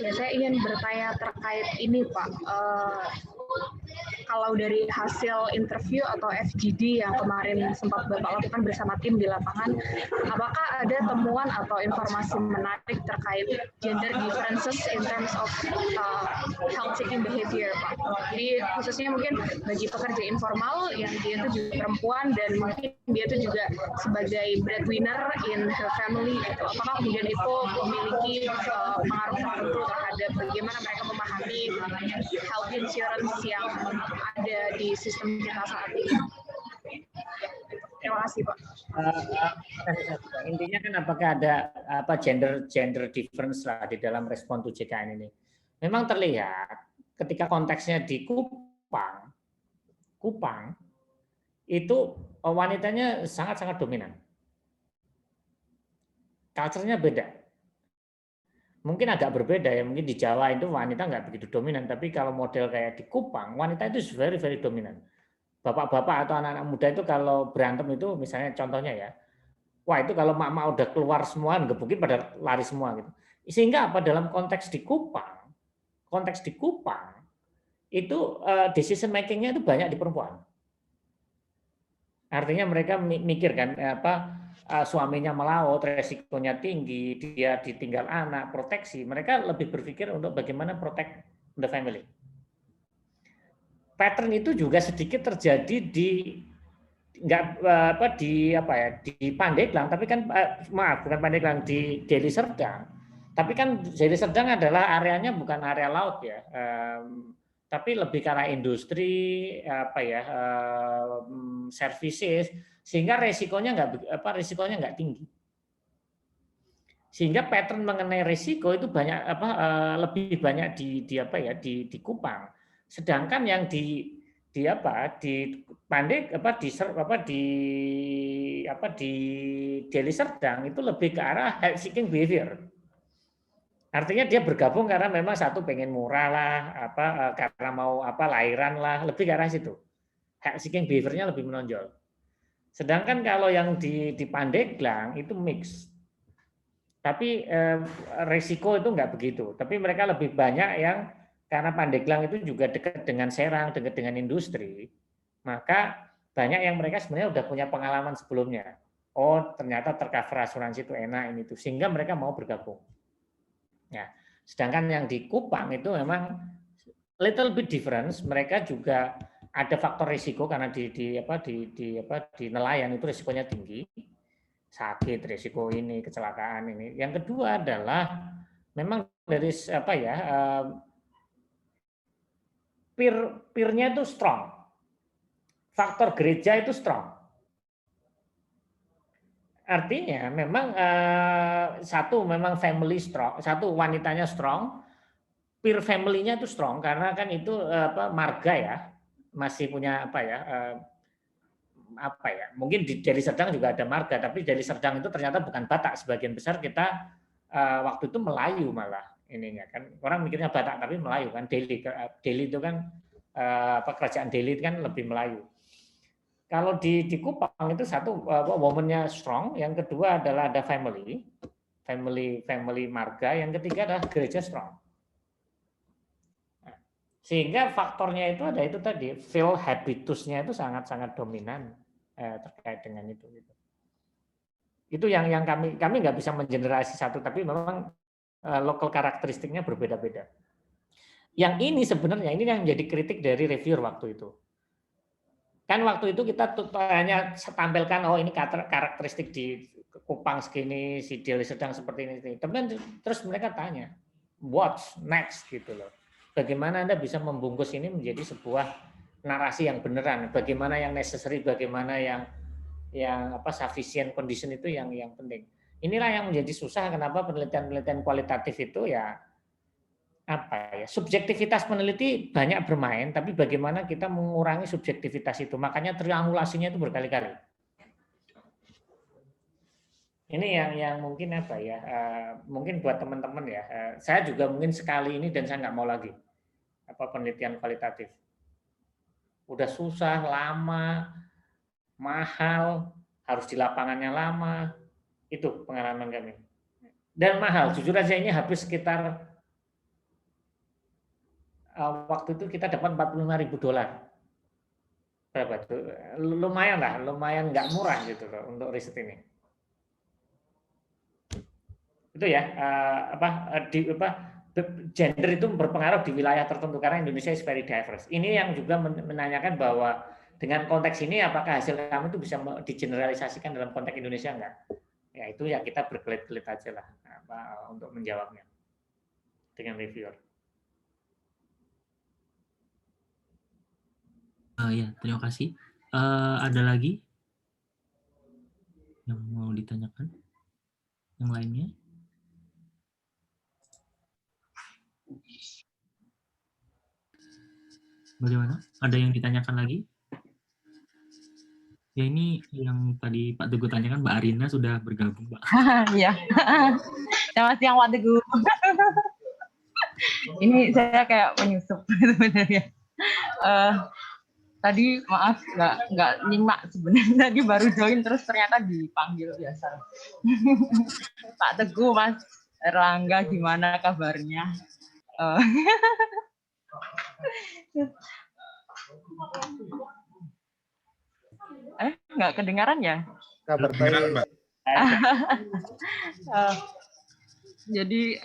Ya, saya ingin bertanya terkait ini Pak. Kalau dari hasil interview atau FGD yang kemarin sempat Bapak lakukan bersama tim di lapangan, apakah ada temuan atau informasi menarik terkait gender differences in terms of health seeking behavior, Pak? Jadi khususnya mungkin bagi pekerja informal yang dia itu juga perempuan dan mungkin dia itu juga sebagai breadwinner in her family, gitu. Apakah kemudian itu memiliki pengaruh tertentu terhadap bagaimana mereka memahami health insurance yang ada di sistem kita saat ini? Terima kasih, Pak. Intinya kan apakah ada apa gender difference lah di dalam respon to JKN ini. Memang terlihat ketika konteksnya di Kupang itu wanitanya sangat-sangat dominan. Culture-nya beda. Mungkin agak berbeda ya, mungkin di Jawa itu wanita nggak begitu dominan, tapi kalau model kayak di Kupang, wanita itu very very dominan. Bapak-bapak atau anak-anak muda itu kalau berantem itu misalnya contohnya ya, wah itu kalau mak-mak udah keluar semua ngebukin pada lari semua gitu. Sehingga apa dalam konteks di Kupang itu decision making-nya itu banyak di perempuan. Artinya mereka mikir kan suaminya melaut, resikonya tinggi, dia ditinggal anak, proteksi. Mereka lebih berpikir untuk bagaimana protect the family. Pattern itu juga sedikit terjadi di Pandeglang, tapi kan bukan Pandeglang, di Deli Serdang. Tapi kan Deli Serdang adalah areanya bukan area laut ya. Tapi lebih ke arah industri services, sehingga resikonya nggak tinggi. Sehingga pattern mengenai risiko itu lebih banyak di Kupang. Sedangkan yang di Deli Serdang itu lebih ke arah help seeking behavior. Artinya dia bergabung karena memang satu pengen murah lah, karena mau lahiran lah, lebih ke arah situ. Help seeking behavior-nya lebih menonjol. Sedangkan kalau yang di Pandeglang itu mix. Tapi risiko itu nggak begitu. Tapi mereka lebih banyak yang karena Pandeglang itu juga dekat dengan Serang, dekat dengan industri, maka banyak yang mereka sebenarnya udah punya pengalaman sebelumnya. Oh, ternyata tercover asuransi itu enak ini tuh, sehingga mereka mau bergabung. Ya, sedangkan yang di Kupang itu memang little bit difference. Mereka juga ada faktor risiko karena di nelayan itu risikonya tinggi, sakit, risiko ini, kecelakaan ini. Yang kedua adalah memang dari peer-nya itu strong. Faktor gereja itu strong. Artinya memang memang family strong, satu wanitanya strong, peer family-nya itu strong karena kan itu marga ya, masih punya mungkin di Deli Serdang juga ada marga, tapi Deli Serdang itu ternyata bukan Batak, sebagian besar kita waktu itu Melayu malah ininya kan, orang mikirnya Batak tapi Melayu kan. Deli itu kan kerajaan Deli kan lebih Melayu. Kalau di Kupang itu satu woman-nya strong, yang kedua adalah ada family marga, yang ketiga adalah gereja strong. Sehingga faktornya itu ada itu tadi, feel habitusnya itu sangat-sangat dominan terkait dengan itu. Itu yang kami nggak bisa mengeneralisasi satu, tapi memang lokal karakteristiknya berbeda-beda. Yang ini sebenarnya ini yang menjadi kritik dari reviewer waktu itu. Kan waktu itu kita hanya tampilkan ini karakteristik di Kupang segini, si Deli Serdang seperti ini. Tapi terus mereka tanya, what's next gitu loh. Bagaimana Anda bisa membungkus ini menjadi sebuah narasi yang beneran, bagaimana yang necessary, bagaimana yang sufficient condition itu yang penting. Inilah yang menjadi susah kenapa penelitian kualitatif itu ya subjektivitas peneliti banyak bermain, tapi bagaimana kita mengurangi subjektivitas itu, makanya triangulasinya itu berkali-kali. Ini yang mungkin mungkin buat teman-teman ya, saya juga mungkin sekali ini dan saya nggak mau lagi penelitian kualitatif. Udah susah, lama, mahal, harus di lapangannya lama, itu pengalaman kami. Dan mahal, jujur aja ini habis sekitar waktu itu kita dapat $45.000. Berapa itu? Lumayan nggak murah gitu loh untuk riset ini. Itu ya gender itu berpengaruh di wilayah tertentu karena Indonesia is very diverse. Ini yang juga menanyakan bahwa dengan konteks ini apakah hasil kami itu bisa digeneralisasikan dalam konteks Indonesia enggak? Ya itu ya kita berkelit-kelit aja lah untuk menjawabnya dengan reviewer. Ya, terima kasih. Ada lagi yang mau ditanyakan? Yang lainnya? Bagaimana? Ada yang ditanyakan lagi? Ya ini yang tadi Pak Teguh tanyakan, Mbak Arina sudah bergabung, Pak. Iya. Selamat siang Pak Teguh. Ini saya kayak penyusup sebenarnya. Tadi maaf nggak nyimak sebenarnya, tadi baru join terus ternyata dipanggil biasa. Pak Teguh, Mas Erlangga, gimana kabarnya? Nggak kedengaran ya? Kabar baik. Mbak. Jadi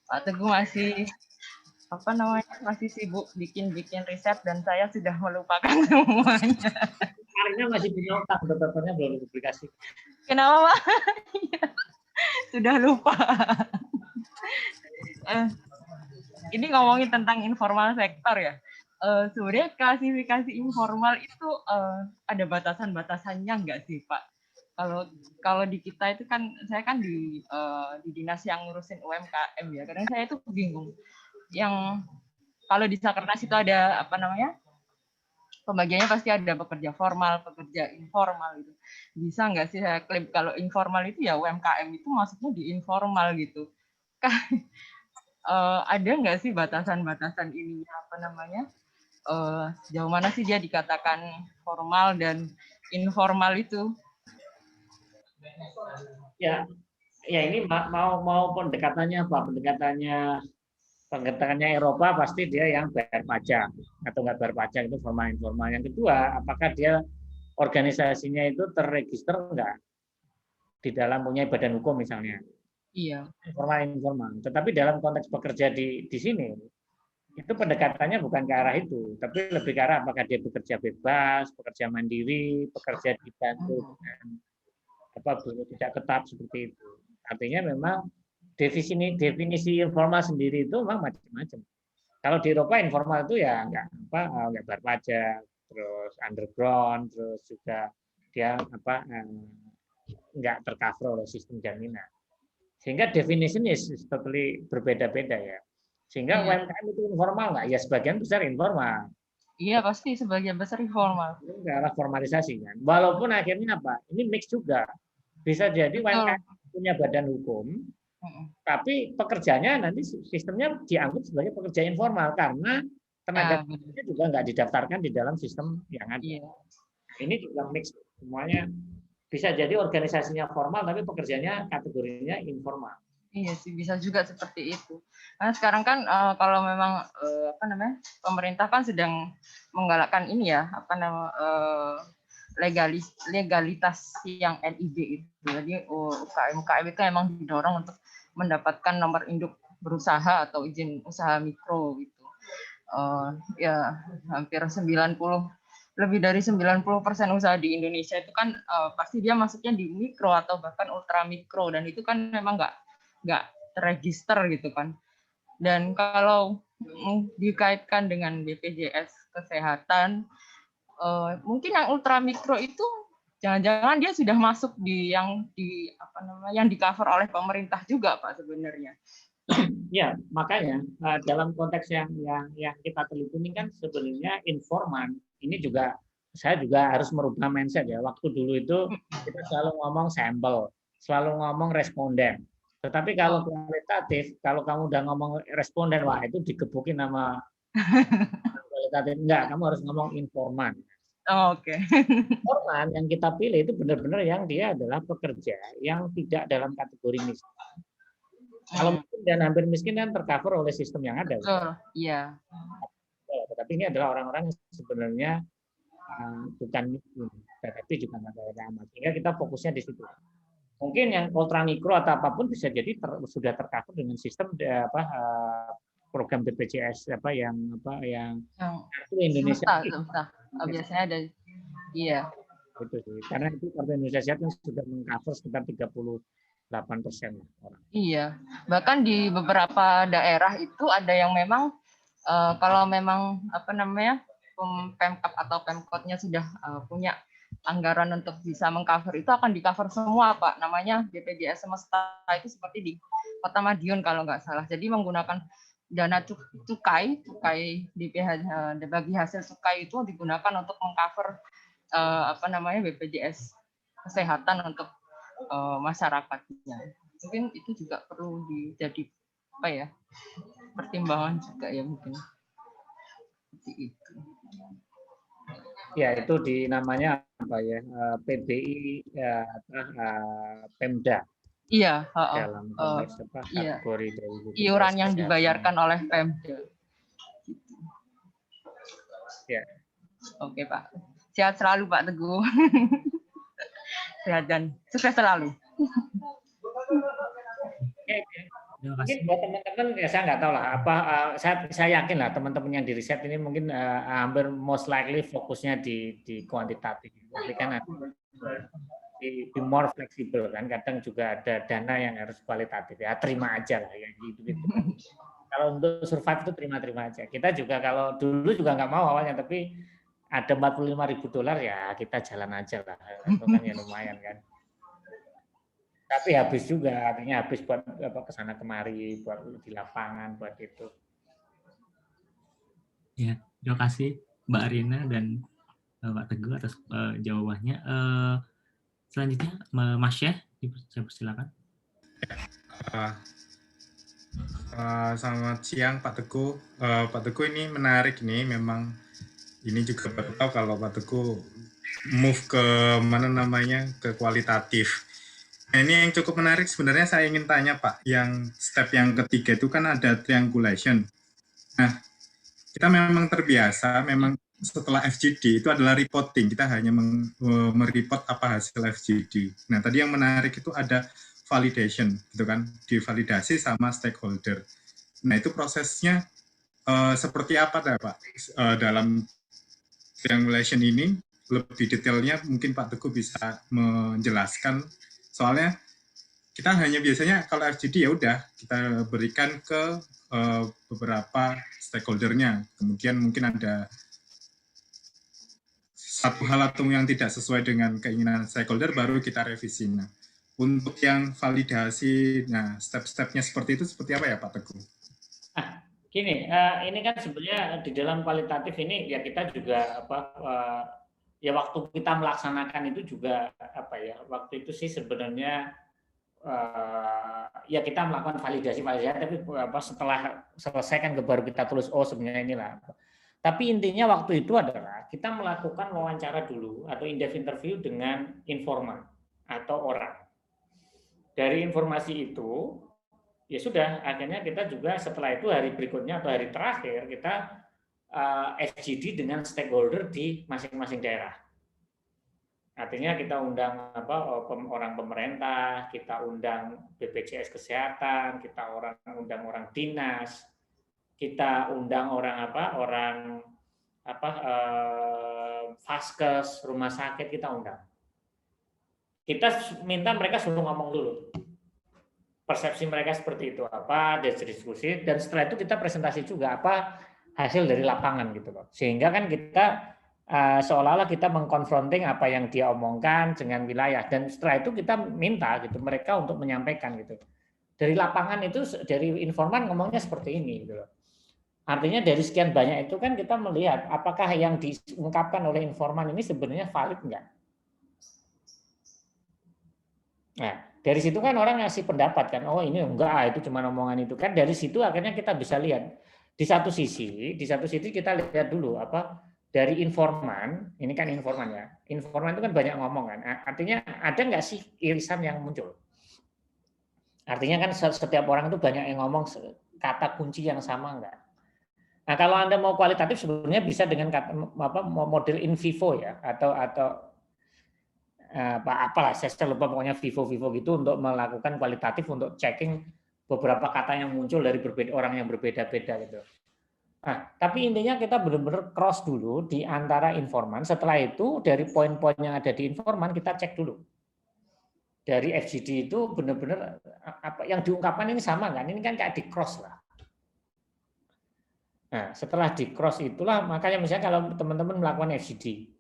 Pak Teguh masih masih sibuk bikin riset dan saya sudah melupakan semuanya. Kemarinnya masih punya utang, dokternya belum publikasi. Kenapa Pak? Sudah lupa. Ini ngomongin tentang informal sektor ya. Sebenarnya klasifikasi informal itu ada batasan-batasannya nggak sih Pak? Kalau di kita itu kan, saya kan di dinas yang ngurusin UMKM ya. Kadang saya itu bingung. Yang kalau di Sakernas itu ada pembagiannya pasti ada pekerja formal, pekerja informal gitu. Bisa nggak sih saya klaim kalau informal itu ya UMKM itu maksudnya di informal gitu. Ada nggak sih batasan-batasan ini sejauh mana sih dia dikatakan formal dan informal itu? Ya ini mau pendekatannya apa? Pendekatannya Eropa pasti dia yang bayar pajak atau nggak bayar pajak, itu formal informal. Yang kedua, apakah dia organisasinya itu terregister enggak di dalam punya badan hukum misalnya. Iya. Formal informal. Tetapi dalam konteks bekerja di sini itu pendekatannya bukan ke arah itu, tapi lebih ke arah apakah dia bekerja bebas, bekerja mandiri, bekerja dibantu dengan buruh tidak tetap seperti itu. Artinya memang definisi informal sendiri itu memang macam-macam. Kalau di Eropa informal itu ya nggak bayar pajak, terus underground, terus juga dia nggak tercover oleh sistem jaminan. Sehingga definisinya totally berbeda-beda ya. Sehingga UMKM itu informal nggak? Ya sebagian besar informal. Iya pasti sebagian besar informal. Ke arah formalisasi kan. Walaupun akhirnya apa? Ini mix juga. Bisa jadi UMKM punya badan hukum, tapi pekerjanya nanti sistemnya dianggap sebagai pekerja informal karena tenaga kerjanya juga nggak didaftarkan di dalam sistem yang ada. Iya. Ini juga mix semuanya. Bisa jadi organisasinya formal tapi pekerjanya kategorinya informal. Iya sih, bisa juga seperti itu. Karena sekarang kan kalau memang pemerintah kan sedang menggalakkan ini ya, legalitas yang NIB itu. Jadi UKM itu memang didorong untuk mendapatkan nomor induk berusaha atau izin usaha mikro gitu. Ya hampir lebih dari 90% usaha di Indonesia itu kan pasti dia masuknya di mikro atau bahkan ultra mikro, dan itu kan memang nggak terregister gitu kan. Dan kalau dikaitkan dengan BPJS Kesehatan, mungkin yang ultra mikro itu jangan-jangan dia sudah masuk yang di cover oleh pemerintah juga Pak sebenarnya. Ya, makanya dalam konteks yang kita teliti ini kan sebenarnya informan. Ini juga saya juga harus merubah mindset ya. Waktu dulu itu kita selalu ngomong sampel, selalu ngomong responden. Tetapi kalau kualitatif, kalau kamu udah ngomong responden, wah itu digebukin sama kualitatif. Enggak, kamu harus ngomong informan. Oke. Informan yang kita pilih itu benar-benar yang dia adalah pekerja yang tidak dalam kategori miskin. Kalau miskin dan hampir miskin kan tercover oleh sistem yang ada. Iya. Tetapi ini adalah orang-orang yang sebenarnya bukan miskin, tetapi juga nggak ada amat. Sehingga kita fokusnya di situ. Mungkin yang ultra mikro atau apapun bisa jadi sudah tercover dengan sistem program BPJS yang kartu Indonesia. Biasanya ada. Iya. Itu sih. Karena itu kartu Indonesia Sehat yang sudah mengcover sekitar 38% orang. Iya. Bahkan di beberapa daerah itu ada yang memang kalau memang Pemkab atau Pemkotnya sudah punya anggaran untuk bisa mengcover, itu akan di-cover semua, Pak. Namanya BPJS Semesta, itu seperti di Kota Madiun kalau nggak salah. Jadi menggunakan dana cukai bagi hasil cukai itu digunakan untuk mengcover BPJS Kesehatan untuk masyarakatnya. Mungkin itu juga perlu jadi pertimbangan juga ya mungkin. Seperti itu. Ya, itu namanya apa ya, PBI ya, Pemda. Iya, dalam konteks kategori dari iuran yang dibayarkan oleh Pemda. Ya. Oke, Pak. Sehat selalu, Pak Teguh. Sehat dan sukses selalu. Mungkin buat teman-teman ya saya nggak tahu lah saya yakin lah teman-teman yang di riset ini mungkin hampir most likely fokusnya di kuantitatif, tapi kan di more fleksibel kan, kadang juga ada dana yang harus kualitatif ya, terima aja lah ya gitu. Kalau untuk survive itu terima aja. Kita juga kalau dulu juga nggak mau awalnya, tapi ada $45.000 ya kita jalan aja lah, itu kan ya lumayan kan. Tapi habis juga, artinya habis buat kesana kemari, buat di lapangan, buat itu. Ya, terima kasih Mbak Arina dan Pak Teguh atas jawabannya. Selanjutnya Mas Syekh, saya persilakan. Selamat siang Pak Teguh. Pak Teguh ini menarik nih, memang ini juga baru tahu kalau Pak Teguh move ke ke kualitatif. Nah, ini yang cukup menarik sebenarnya saya ingin tanya Pak, yang step yang ketiga itu kan ada triangulation. Nah, kita memang terbiasa, memang setelah FGD itu adalah reporting, kita hanya mereport apa hasil FGD. Nah, tadi yang menarik itu ada validation, gitu kan, divalidasi sama stakeholder. Nah, itu prosesnya seperti apa Pak? Dalam triangulation ini, lebih detailnya mungkin Pak Teguh bisa menjelaskan. Soalnya kita hanya biasanya kalau FGD ya udah kita berikan ke beberapa stakeholdernya. Kemudian mungkin ada satu hal atau yang tidak sesuai dengan keinginan stakeholder baru kita revisi. Nah, untuk yang validasi, nah step-stepnya seperti itu seperti apa ya Pak Teguh? Gini, ini kan sebenarnya di dalam kualitatif ini ya kita juga ya waktu kita melaksanakan itu juga waktu itu sih sebenarnya ya kita melakukan validasi tapi setelah selesai kan baru kita tulis sebenarnya inilah. Tapi intinya waktu itu adalah kita melakukan wawancara dulu atau in-depth interview dengan informan atau orang. Dari informasi itu ya sudah, akhirnya kita juga setelah itu hari berikutnya atau hari terakhir kita FGD dengan stakeholder di masing-masing daerah. Artinya kita undang orang pemerintah, kita undang BPJS Kesehatan, kita undang orang dinas, kita undang orang vaskes, rumah sakit kita undang. Kita minta mereka suruh ngomong dulu. Persepsi mereka seperti itu apa, diskusi, dan setelah itu kita presentasi juga apa hasil dari lapangan gitu loh. Sehingga kan kita seolah-olah kita mengkonfronting apa yang dia omongkan dengan wilayah, dan setelah itu kita minta gitu mereka untuk menyampaikan gitu. Dari lapangan itu, dari informan ngomongnya seperti ini gitu loh. Artinya dari sekian banyak itu kan kita melihat apakah yang diungkapkan oleh informan ini sebenarnya valid enggak. Nah, dari situ kan orang ngasih pendapat kan, ini enggak, itu cuma omongan itu kan. Dari situ akhirnya kita bisa lihat di satu sisi kita lihat dulu dari informan, ini kan informan ya. Informan itu kan banyak ngomong kan. Artinya ada nggak sih irisan yang muncul? Artinya kan setiap orang itu banyak yang ngomong kata kunci yang sama enggak? Nah, kalau Anda mau kualitatif sebenarnya bisa dengan model in vivo ya, atau apalah saya lupa pokoknya vivo gitu untuk melakukan kualitatif untuk checking beberapa kata yang muncul dari orang yang berbeda-beda gitu. Nah, tapi intinya kita benar-benar cross dulu di antara informan. Setelah itu dari poin-poin yang ada di informan kita cek dulu. Dari FGD itu benar-benar apa yang diungkapkan ini sama kan? Ini kan kayak di cross lah. Nah, setelah di cross itulah, makanya misalnya kalau teman-teman melakukan FGD,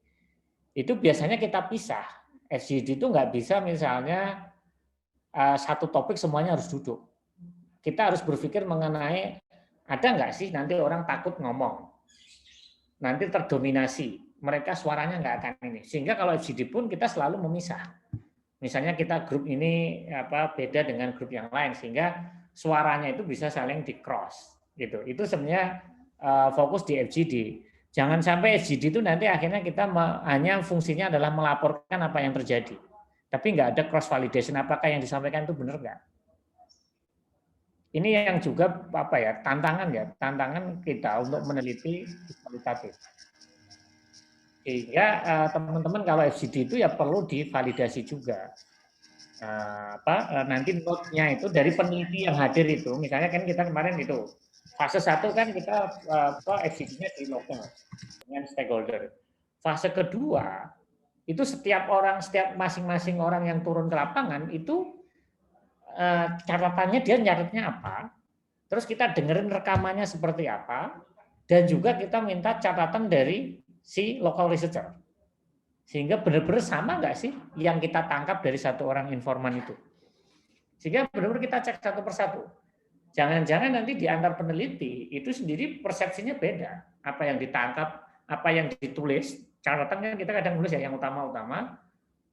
itu biasanya kita pisah. FGD itu nggak bisa misalnya satu topik semuanya harus duduk. Kita harus berpikir mengenai ada nggak sih nanti orang takut ngomong, nanti terdominasi, mereka suaranya nggak akan ini. Sehingga kalau FGD pun kita selalu memisah. Misalnya kita grup ini beda dengan grup yang lain, sehingga suaranya itu bisa saling di cross. Gitu. Itu sebenarnya fokus di FGD. Jangan sampai FGD itu nanti akhirnya kita hanya fungsinya adalah melaporkan apa yang terjadi. Tapi nggak ada cross validation, apakah yang disampaikan itu benar nggak? Ini yang juga tantangan kita untuk meneliti kualitatif. Sehingga teman-teman kalau FGD itu ya perlu divalidasi juga. Nanti note-nya itu dari peneliti yang hadir itu, misalnya kan kita kemarin itu fase 1 kan kita FGD-nya di lokal dengan stakeholder. Fase kedua itu setiap masing-masing orang yang turun ke lapangan itu catatannya dia nyatetnya apa, terus kita dengerin rekamannya seperti apa, dan juga kita minta catatan dari si local researcher. Sehingga benar-benar sama nggak sih yang kita tangkap dari satu orang informan itu. Sehingga benar-benar kita cek satu persatu. Jangan-jangan nanti di antar peneliti itu sendiri persepsinya beda. Apa yang ditangkap, apa yang ditulis, catatannya kita kadang nulis ya yang utama-utama,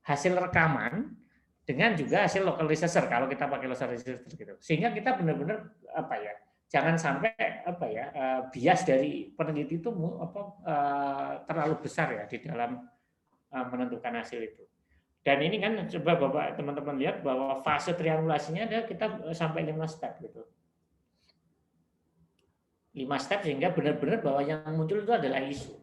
hasil rekaman, dengan juga hasil local researcher kalau kita pakai local researcher gitu. Sehingga kita benar-benar jangan sampai bias dari peneliti itu terlalu besar ya di dalam menentukan hasil itu. Dan ini kan coba Bapak teman-teman lihat bahwa fase triangulasinya ada kita sampai 5 step gitu. 5 step sehingga benar-benar bahwa yang muncul itu adalah isu.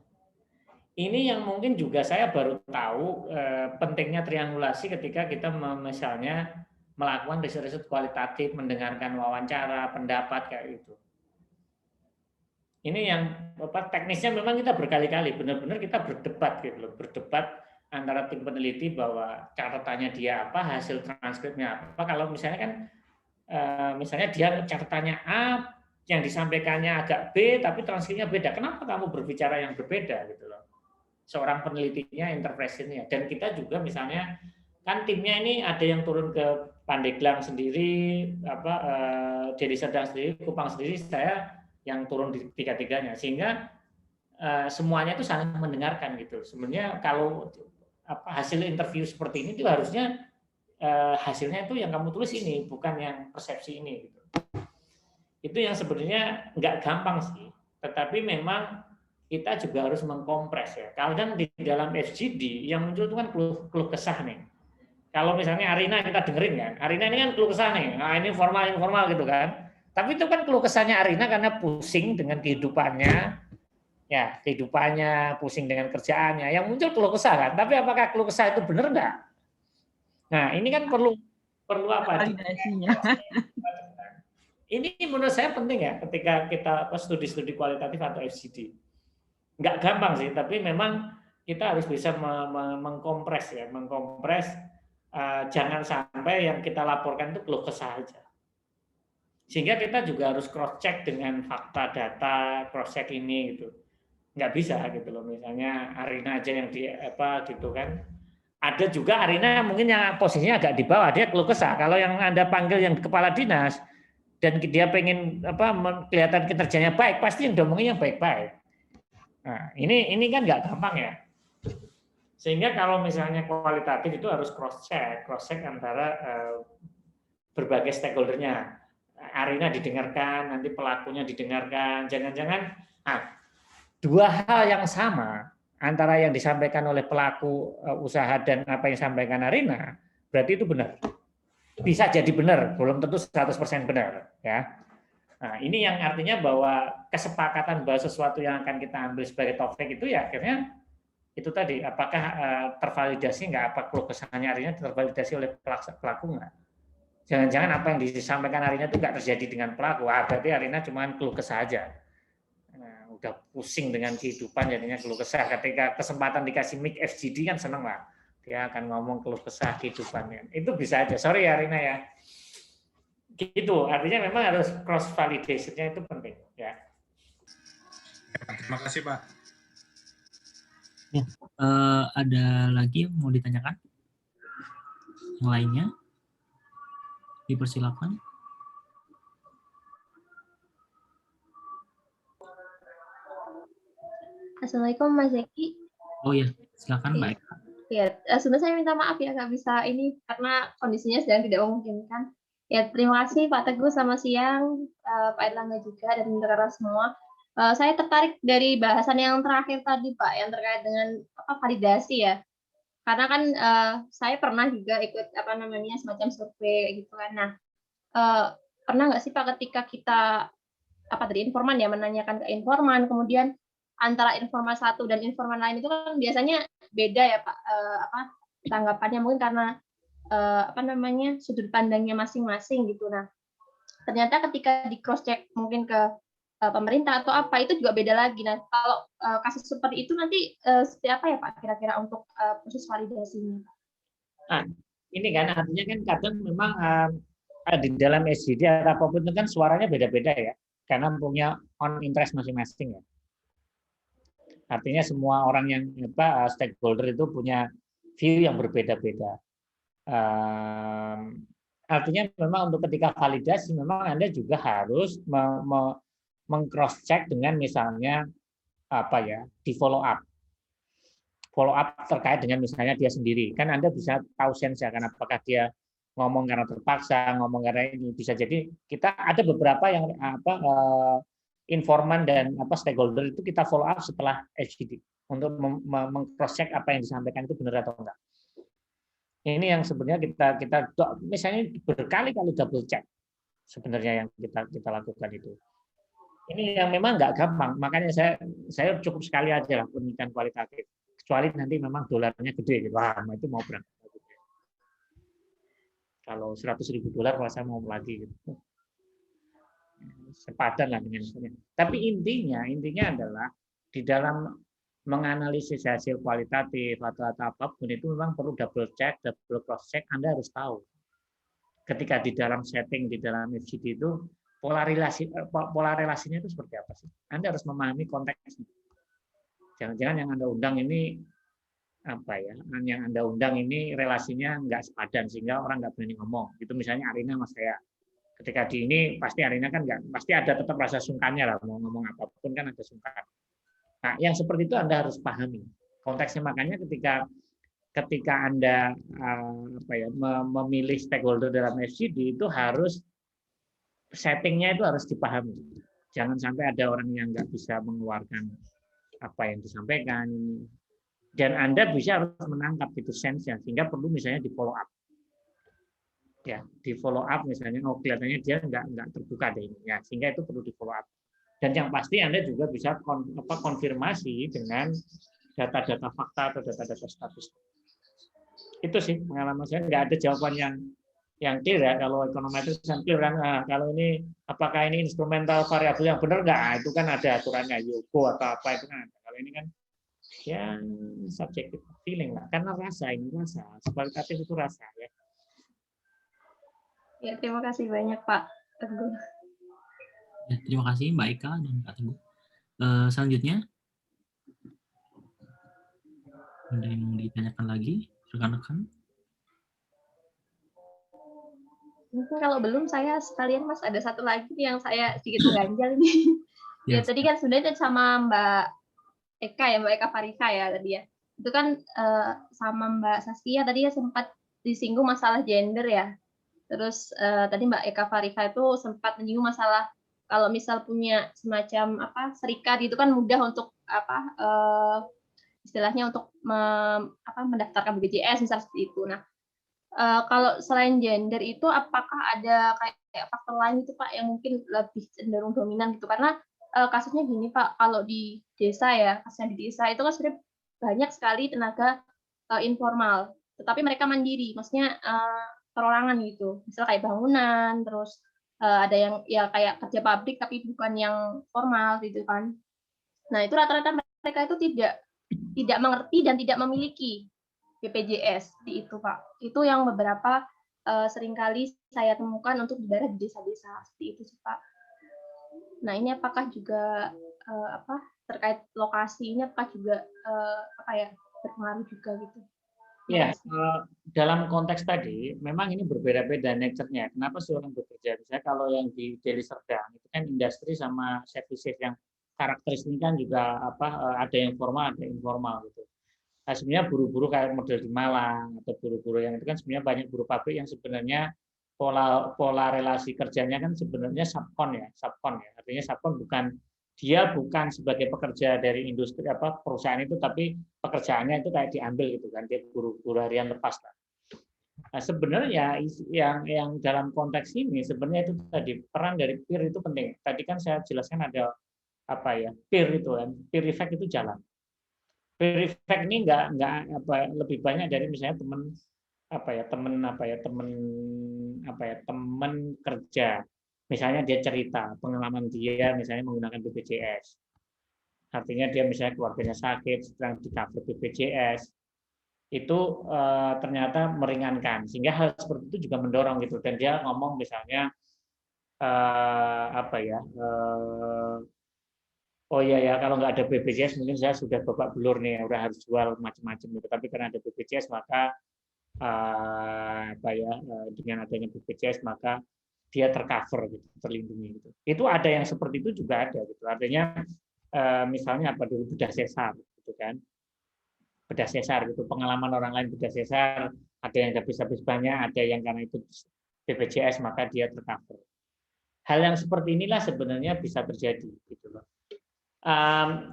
Ini yang mungkin juga saya baru tahu pentingnya triangulasi ketika kita misalnya melakukan riset-riset kualitatif, mendengarkan wawancara, pendapat kayak itu. Ini yang teknisnya memang kita berkali-kali, benar-benar kita berdebat gitu loh, berdebat antara tim peneliti bahwa catatannya dia apa, hasil transkripnya apa. Kalau misalnya kan, misalnya dia catatannya A, yang disampaikannya agak B, tapi transkripnya beda. Kenapa kamu berbicara yang berbeda gitu loh? Seorang penelitinya, interpretasinya. Dan kita juga misalnya kan timnya ini ada yang turun ke Pandeglang sendiri, Deli Serdang sendiri, Kupang sendiri, saya yang turun di tiga-tiganya, sehingga semuanya itu saling mendengarkan gitu. Sebenarnya kalau hasil interview seperti ini itu harusnya hasilnya itu yang kamu tulis ini, bukan yang persepsi ini gitu. Itu yang sebenarnya nggak gampang sih, tetapi memang kita juga harus mengkompres ya. Kadang di dalam FGD yang muncul itu kan keluh kesah nih. Kalau misalnya Arina kita dengerin kan, Arina ini kan keluh kesah nih, nah ini formal gitu kan. Tapi itu kan keluh kesahnya Arina karena pusing dengan kehidupannya, ya kehidupannya, pusing dengan kerjaannya. Yang muncul keluh kesah kan. Tapi apakah keluh kesah itu benar enggak? Nah ini kan perlu apa? Validasinya. Ini menurut saya penting ya ketika kita studi-studi kualitatif atau FGD. Nggak gampang sih, tapi memang kita harus bisa mengkompres ya, jangan sampai yang kita laporkan itu keluh kesah aja. Sehingga kita juga harus cross check dengan fakta data, cross check ini gitu. Nggak bisa gitu loh, misalnya Arina aja yang gitu kan. Ada juga Arina mungkin yang posisinya agak di bawah, dia keluh kesah. Kalau yang Anda panggil yang kepala dinas dan dia pengen kelihatan kinerjanya baik, pasti yang diomongin yang baik-baik. Nah, ini kan nggak gampang ya. Sehingga kalau misalnya kualitatif itu harus cross check antara berbagai stakeholdernya. Arina didengarkan, nanti pelakunya didengarkan. Jangan-jangan dua hal yang sama antara yang disampaikan oleh pelaku usaha dan apa yang disampaikan Arina, berarti itu benar. Bisa jadi benar, belum tentu 100% benar, ya. Nah, ini yang artinya bahwa kesepakatan bahwa sesuatu yang akan kita ambil sebagai topik itu ya akhirnya itu tadi, apakah tervalidasi nggak, apa keluh kesahnya Arina tervalidasi oleh pelaku nggak? Jangan-jangan apa yang disampaikan Arina itu nggak terjadi dengan pelaku, berarti Arina cuma keluh kesah aja. Nah, udah pusing dengan kehidupan jadinya keluh kesah. Ketika kesempatan dikasih mic FGD kan seneng lah, dia akan ngomong keluh kesah kehidupannya. Itu bisa aja. Sorry ya Arina ya. Gitu. Artinya memang harus cross validation-nya itu penting ya. Terima kasih Pak. Ya, ada lagi yang mau ditanyakan? Yang lainnya? Dipersilakan. Assalamualaikum Mas Zeki. Oh ya, silakan Mbak Eka. Ya, sebenarnya saya minta maaf ya nggak bisa ini karena kondisinya sedang tidak memungkinkan. Ya, terima kasih Pak Teguh, selamat siang, Pak Erlangga juga dan rekan semua. Saya tertarik dari bahasan yang terakhir tadi Pak, yang terkait dengan validasi ya. Karena kan saya pernah juga ikut semacam survei gitu kan. Nah, pernah nggak sih Pak ketika kita dari informan ya menanyakan ke informan, kemudian antara informan satu dan informan lain itu kan biasanya beda ya Pak, tanggapannya mungkin karena sudut pandangnya masing-masing gitu. Nah, ternyata ketika di cross check mungkin ke pemerintah atau apa itu juga beda lagi. Nah, kalau kasus seperti itu nanti seperti apa ya Pak kira-kira untuk proses validasinya? Nah, ini kan artinya kan kadang memang di dalam SGD atau apapun itu kan suaranya beda-beda ya, karena punya on interest masing-masing ya. Artinya semua orang yang stakeholder itu punya view yang berbeda-beda. Artinya memang untuk ketika validasi memang Anda juga harus meng-cross check dengan misalnya di follow up terkait dengan misalnya dia sendiri. Kan Anda bisa tahu sense ya, kan apakah dia ngomong karena terpaksa, ngomong karena ini. Bisa jadi kita ada beberapa yang informan dan stakeholder itu kita follow up setelah HGD untuk meng-cross check apa yang disampaikan itu benar atau enggak. Ini yang sebenarnya kita misalnya berkali-kali double check sebenarnya yang kita lakukan itu. Ini yang memang nggak gampang, makanya saya cukup sekali aja lah penelitian kualitatif. Kecuali nanti memang dolarnya gede, gitu. Wah, itu mau berangkat. Kalau $100.000 saya mau lagi, gitu. Sepadan lah dengan itu. Tapi intinya adalah di dalam menganalisis hasil kualitatif atau apapun itu memang perlu double check, double cross check. Anda harus tahu. Ketika di dalam setting di dalam FGD itu pola relasinya itu seperti apa sih? Anda harus memahami konteksnya. Jangan-jangan yang Anda undang ini yang Anda undang ini relasinya nggak sepadan sehingga orang nggak berani ngomong. Itu misalnya Arina mas saya. Ketika di ini pasti Arina kan nggak, pasti ada tetap rasa sungkannya lah, mau ngomong apapun kan ada sungkan. Nah, yang seperti itu Anda harus pahami konteksnya. Makanya ketika Anda memilih stakeholder dalam FGD itu harus settingnya itu harus dipahami. Jangan sampai ada orang yang nggak bisa mengeluarkan apa yang disampaikan. Dan Anda bisa harus menangkap itu sense-nya, sehingga perlu misalnya di follow up. Ya, di follow up misalnya, kelihatannya dia nggak terbuka deh ini, ya, sehingga itu perlu di follow up. Dan yang pasti Anda juga bisa konfirmasi dengan data-data fakta atau data-data statistik. Itu sih pengalaman saya, nggak ada jawaban yang clear ya. Kalau ekonometris yang clear kan, kalau ini apakah ini instrumental variabel yang benar nggak? Itu kan ada aturannya YOGO atau apa itu kan. Kalau ini kan ya subjective feeling lah, karena rasa kualitatif itu rasa ya. Ya, terima kasih banyak Pak Teguh. Ya, terima kasih Mbak Eka dan Pak Teguh. Selanjutnya ada yang mau ditanyakan lagi rekan-rekan? Mungkin kalau belum saya sekalian Mas ada satu lagi yang saya sedikit ganjal ini. Ya, tadi kan sudah sama Mbak Eka ya, Mbak Eka Farika ya tadi ya. Itu kan sama Mbak Saskia tadi ya sempat disinggung masalah gender ya. Terus tadi Mbak Eka Farika itu sempat menyinggung masalah kalau misal punya semacam serikat itu kan mudah untuk istilahnya untuk mendaftarkan BPJS misal seperti itu. Nah, kalau selain gender itu apakah ada kayak faktor lain itu Pak yang mungkin lebih cenderung dominan gitu? Karena kasusnya gini Pak, kalau di desa ya, kasusnya di desa itu kan sebenarnya banyak sekali tenaga informal, tetapi mereka mandiri, maksudnya perorangan gitu, misal kayak bangunan, terus ada yang ya kayak kerja pabrik tapi bukan yang formal gitu kan. Nah itu rata-rata mereka itu tidak mengerti dan tidak memiliki BPJS di itu Pak. Itu yang beberapa seringkali saya temukan untuk di daerah di desa-desa seperti itu sih Pak. Nah ini apakah juga terkait lokasinya apakah juga berpengaruh juga gitu? Ya, dalam konteks tadi, memang ini berbeda-beda nature-nya. Kenapa seorang bekerja? Misalnya kalau yang di Deli Serdang, itu kan industri sama services yang karakteristiknya kan juga ada yang formal, ada yang informal gitu. Nah, sebenarnya buruh-buruh kayak model di Malang atau buruh-buruh yang itu kan sebenarnya banyak buruh pabrik yang sebenarnya pola relasi kerjanya kan sebenarnya subkon ya. Artinya subkon dia bukan sebagai pekerja dari industri perusahaan itu, tapi pekerjaannya itu kayak diambil gitu kan, dia buruh harian lepas lah. Nah, sebenarnya yang dalam konteks ini sebenarnya itu tadi peran dari peer itu penting. Tadi kan saya jelaskan ada peer itu kan, peer effect itu jalan. Peer effect ini nggak lebih banyak dari misalnya teman kerja. Misalnya dia cerita pengalaman dia misalnya menggunakan BPJS. Artinya dia misalnya keluarganya sakit, sedang di cover BPJS. Itu ternyata meringankan. Sehingga hal seperti itu juga mendorong gitu. Dan dia ngomong misalnya oh iya ya, kalau nggak ada BPJS mungkin saya sudah babak belur nih, udah harus jual macam-macam gitu. Tapi karena ada BPJS maka dengan adanya BPJS maka dia tercover gitu, terlindungi gitu. Itu ada yang seperti itu juga ada gitu. Artinya misalnya dulu bedah sesar gitu kan. Bedah sesar gitu, pengalaman orang lain bedah sesar, ada yang habis banyak, ada yang karena itu BPJS maka dia tercover. Hal yang seperti inilah sebenarnya bisa terjadi gitu loh.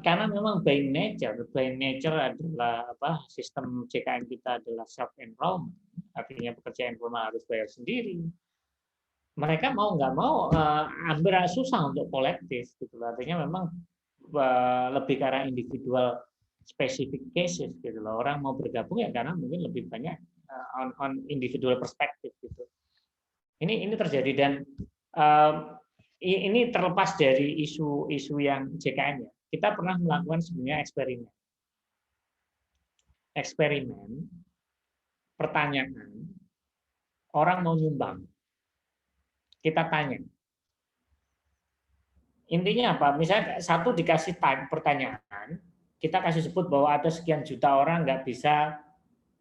Karena memang by nature adalah sistem JKN kita adalah self enrollment, artinya pekerja informal harus bayar sendiri. Mereka mau nggak mau hampir susah untuk kolektif gitu. Artinya memang lebih ke arah individual specific cases gitu loh. Orang mau bergabung ya karena mungkin lebih banyak on individual perspektif gitu. Ini terjadi dan ini terlepas dari isu yang JKN ya. Kita pernah melakukan sebenarnya eksperimen pertanyaan orang mau nyumbang. Kita tanya. Intinya apa? Misalnya satu dikasih pertanyaan, kita kasih sebut bahwa ada sekian juta orang nggak bisa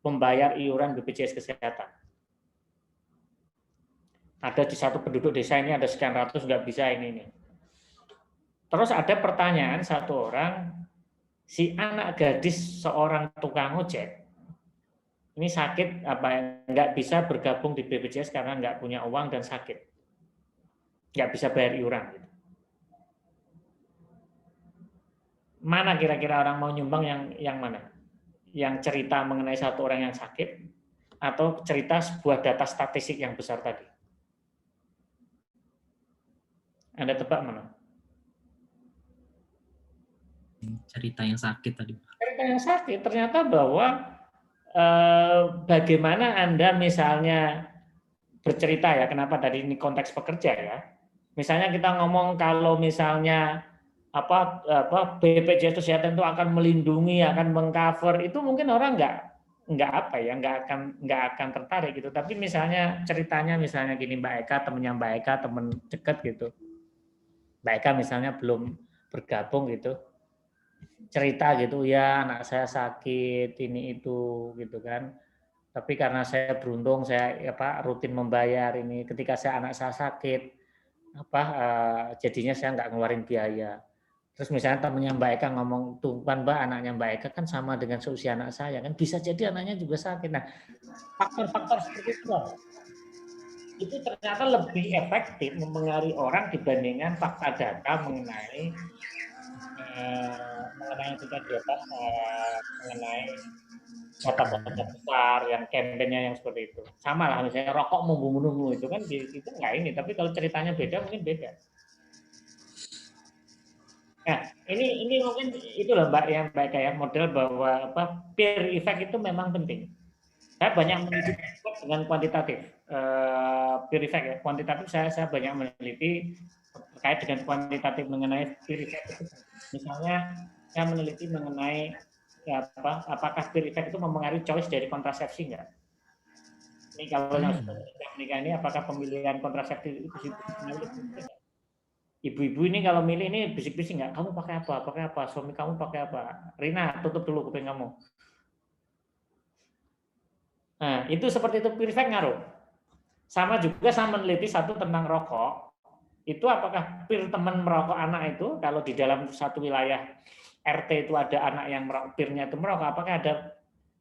membayar iuran BPJS Kesehatan. Ada di satu penduduk desa ini ada sekian ratus nggak bisa ini. Terus ada pertanyaan satu orang, si anak gadis seorang tukang ojek ini sakit nggak bisa bergabung di BPJS karena nggak punya uang dan sakit. Nggak bisa bayar iuran. Mana kira-kira orang mau nyumbang yang mana? Yang cerita mengenai satu orang yang sakit atau cerita sebuah data statistik yang besar tadi? Anda tebak mana? Cerita yang sakit tadi. Cerita yang sakit ternyata bahwa bagaimana Anda misalnya bercerita ya, kenapa tadi ini konteks pekerja ya. Misalnya kita ngomong kalau misalnya BPJS Kesehatan itu akan melindungi, akan mengcover, itu mungkin orang nggak akan tertarik gitu. Tapi misalnya ceritanya misalnya gini, Mbak Eka, temennya Mbak Eka, temen deket gitu. Mbak Eka misalnya belum bergabung gitu, cerita gitu ya, anak saya sakit ini itu gitu kan. Tapi karena saya beruntung saya rutin membayar ini, ketika anak saya sakit jadinya saya nggak ngeluarin biaya. Terus misalnya temennya Mbak Eka ngomong, tuh kan Mbak, anaknya Mbak Eka kan sama dengan seusia anak saya kan, bisa jadi anaknya juga sakit. Nah, faktor-faktor seperti itu ternyata lebih efektif mempengaruhi orang dibandingkan fakta data mengenai kota-kota besar yang kampanye yang seperti itu. Sama lah misalnya rokok membunuhmu itu kan itu nggak ini, tapi kalau ceritanya beda mungkin beda. Nah, ini mungkin itulah Mbak yang baik ya, model bahwa peer effect itu memang penting. Saya banyak meneliti dengan kuantitatif peer effect ya. Kuantitatif saya banyak meneliti terkait dengan kuantitatif mengenai peer effect. Misalnya saya meneliti mengenai apakah peer effect itu mempengaruhi choice dari kontrasepsi enggak? Ini kalau yang sudah menikah ini apakah pemilihan kontrasepsi itu Ibu-ibu ini kalau milih ini bisik-bisik nggak, kamu pakai apa, suami kamu pakai apa. Rina, tutup dulu kuping kamu. Nah, itu seperti itu perfect ngaruh. Sama juga saya meneliti satu tentang rokok. Itu apakah peer teman merokok anak itu, kalau di dalam satu wilayah RT itu ada anak yang peernya itu merokok, apakah ada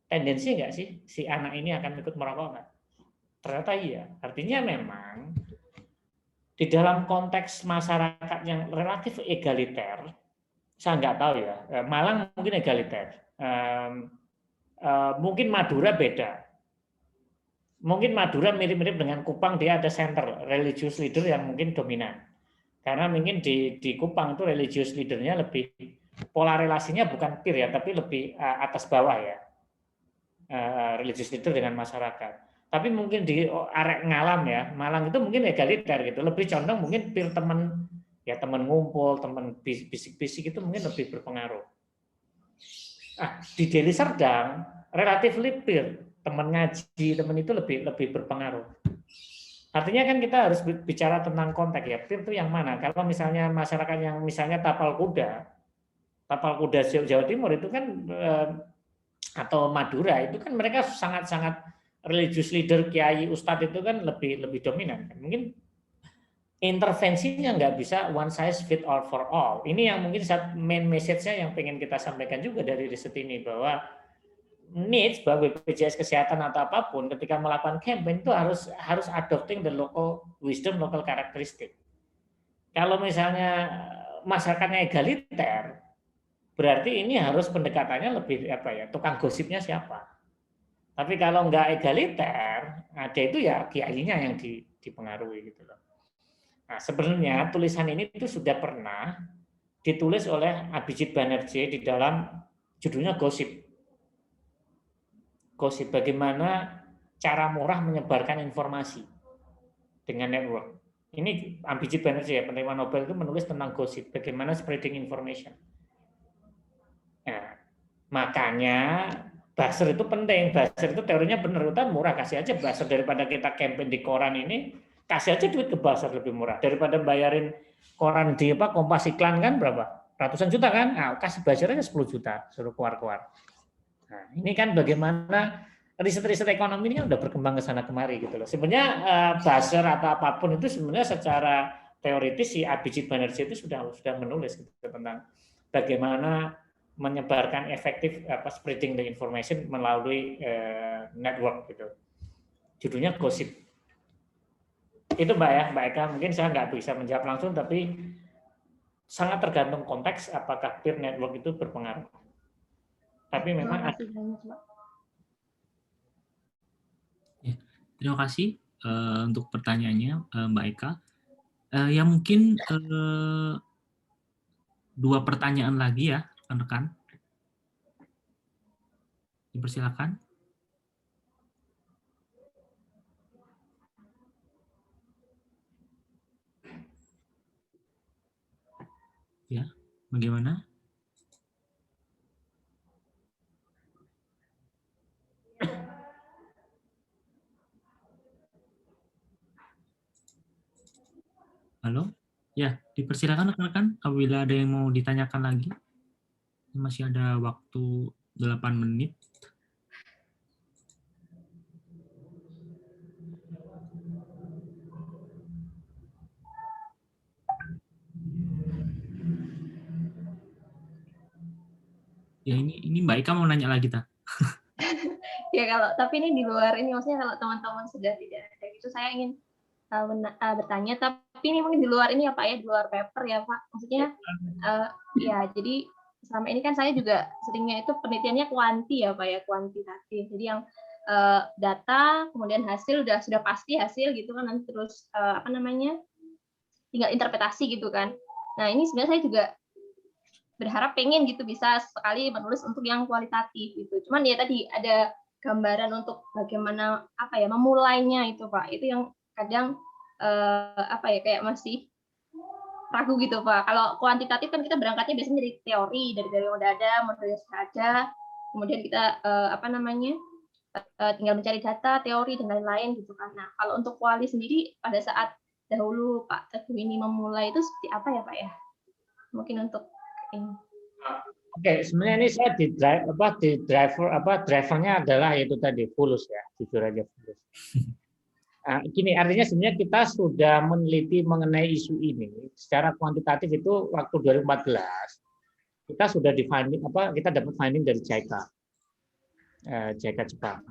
tendensi nggak sih si anak ini akan ikut merokok nggak? Ternyata iya. Artinya memang di dalam konteks masyarakat yang relatif egaliter, saya nggak tahu ya, Malang mungkin egaliter, mungkin Madura beda. Mungkin Madura mirip-mirip dengan Kupang, dia ada center religious leader yang mungkin dominan. Karena mungkin di Kupang itu religious leadernya lebih, pola relasinya bukan peer ya, tapi lebih atas bawah ya, religious leader dengan masyarakat. Tapi mungkin di arek ngalam ya, Malang itu mungkin egaliter gitu, lebih condong mungkin peer teman, ya teman ngumpul, teman bisik-bisik itu mungkin lebih berpengaruh. Di Deli Serdang relatif peer, teman ngaji, teman itu lebih berpengaruh. Artinya kan kita harus bicara tentang konteks ya, peer itu yang mana? Kalau misalnya masyarakat yang misalnya tapal kuda Jawa Timur itu kan atau Madura itu kan mereka sangat-sangat religious leader, kiai, ustadz itu kan lebih dominan. Mungkin intervensinya nggak bisa one size fit all for all. Ini yang mungkin main message-nya yang pengen kita sampaikan juga dari riset ini, bahwa needs bahwa BPJS kesehatan atau apapun ketika melakukan campaign itu harus adopting the local wisdom, local characteristic. Kalau misalnya masyarakatnya egaliter, berarti ini harus pendekatannya lebih tukang gosipnya siapa. Tapi kalau nggak egaliter, ada itu ya kiainya yang dipengaruhi gitu loh. Nah, sebenarnya tulisan ini itu sudah pernah ditulis oleh Abhijit Banerjee di dalam judulnya Gosip. Gosip, bagaimana cara murah menyebarkan informasi dengan network. Ini Abhijit Banerjee ya, penerima Nobel itu menulis tentang gosip, bagaimana spreading information. Nah, makanya buzzer itu penting. Buzzer itu teorinya benar, kita murah, kasih aja buzzer daripada kita campaign di koran ini, kasih aja duit ke buzzer lebih murah daripada bayarin koran di Kompas iklan kan berapa? Ratusan juta kan? Nah, kasih buzzer aja 10 juta suruh keluar. Nah, ini kan bagaimana riset-riset ekonomi ini kan udah berkembang ke sana kemari gitu loh. Sebenarnya buzzer atau apapun itu sebenarnya secara teoritis si Abhijit Banerjee itu sudah menulis gitu, tentang bagaimana menyebarkan efektif spreading the information melalui network gitu. Judulnya Gosip. Itu Mbak Eka, mungkin saya nggak bisa menjawab langsung, tapi sangat tergantung konteks apakah peer network itu berpengaruh. Tapi memang Terima kasih untuk pertanyaannya Mbak Eka. Ya mungkin 2 pertanyaan lagi ya, rekan-rekan. Dipersilakan. Ya, bagaimana? Halo? Ya, dipersilakan rekan-rekan apabila ada yang mau ditanyakan lagi. Masih ada waktu 8 menit. Ya ini Mbak Eka mau nanya lagi tak? Ya tapi ini di luar ini, maksudnya kalau teman-teman sudah tidak ada gitu, saya ingin bertanya, tapi ini mungkin di luar ini ya Pak ya, di luar paper ya Pak. Maksudnya ya jadi selama ini kan saya juga seringnya itu penelitiannya kuanti ya Pak ya, kuantitatif. Jadi yang data kemudian hasil sudah pasti hasil gitu kan, nanti terus tinggal interpretasi gitu kan. Nah ini sebenarnya saya juga berharap pengen gitu bisa sekali menulis untuk yang kualitatif gitu. Cuman ya tadi ada gambaran untuk bagaimana memulainya itu Pak. Itu yang kadang kayak masih ragu gitu Pak. Kalau kuantitatif kan kita berangkatnya biasanya dari teori, dari yang udah ada, modelnya sudah ada. Kemudian kita tinggal mencari data, teori dan lain-lain gitu kan. Nah, kalau untuk kuali sendiri pada saat dahulu Pak Teguh ini memulai itu seperti apa ya Pak ya? Mungkin untuk ini. Oke, sebenarnya ini saya drivernya adalah itu tadi Fulus ya, jujur aja Fulus. Gini, artinya sebenarnya kita sudah meneliti mengenai isu ini secara kuantitatif itu waktu 2014 kita sudah kita dapat finding dari JICA Jepang.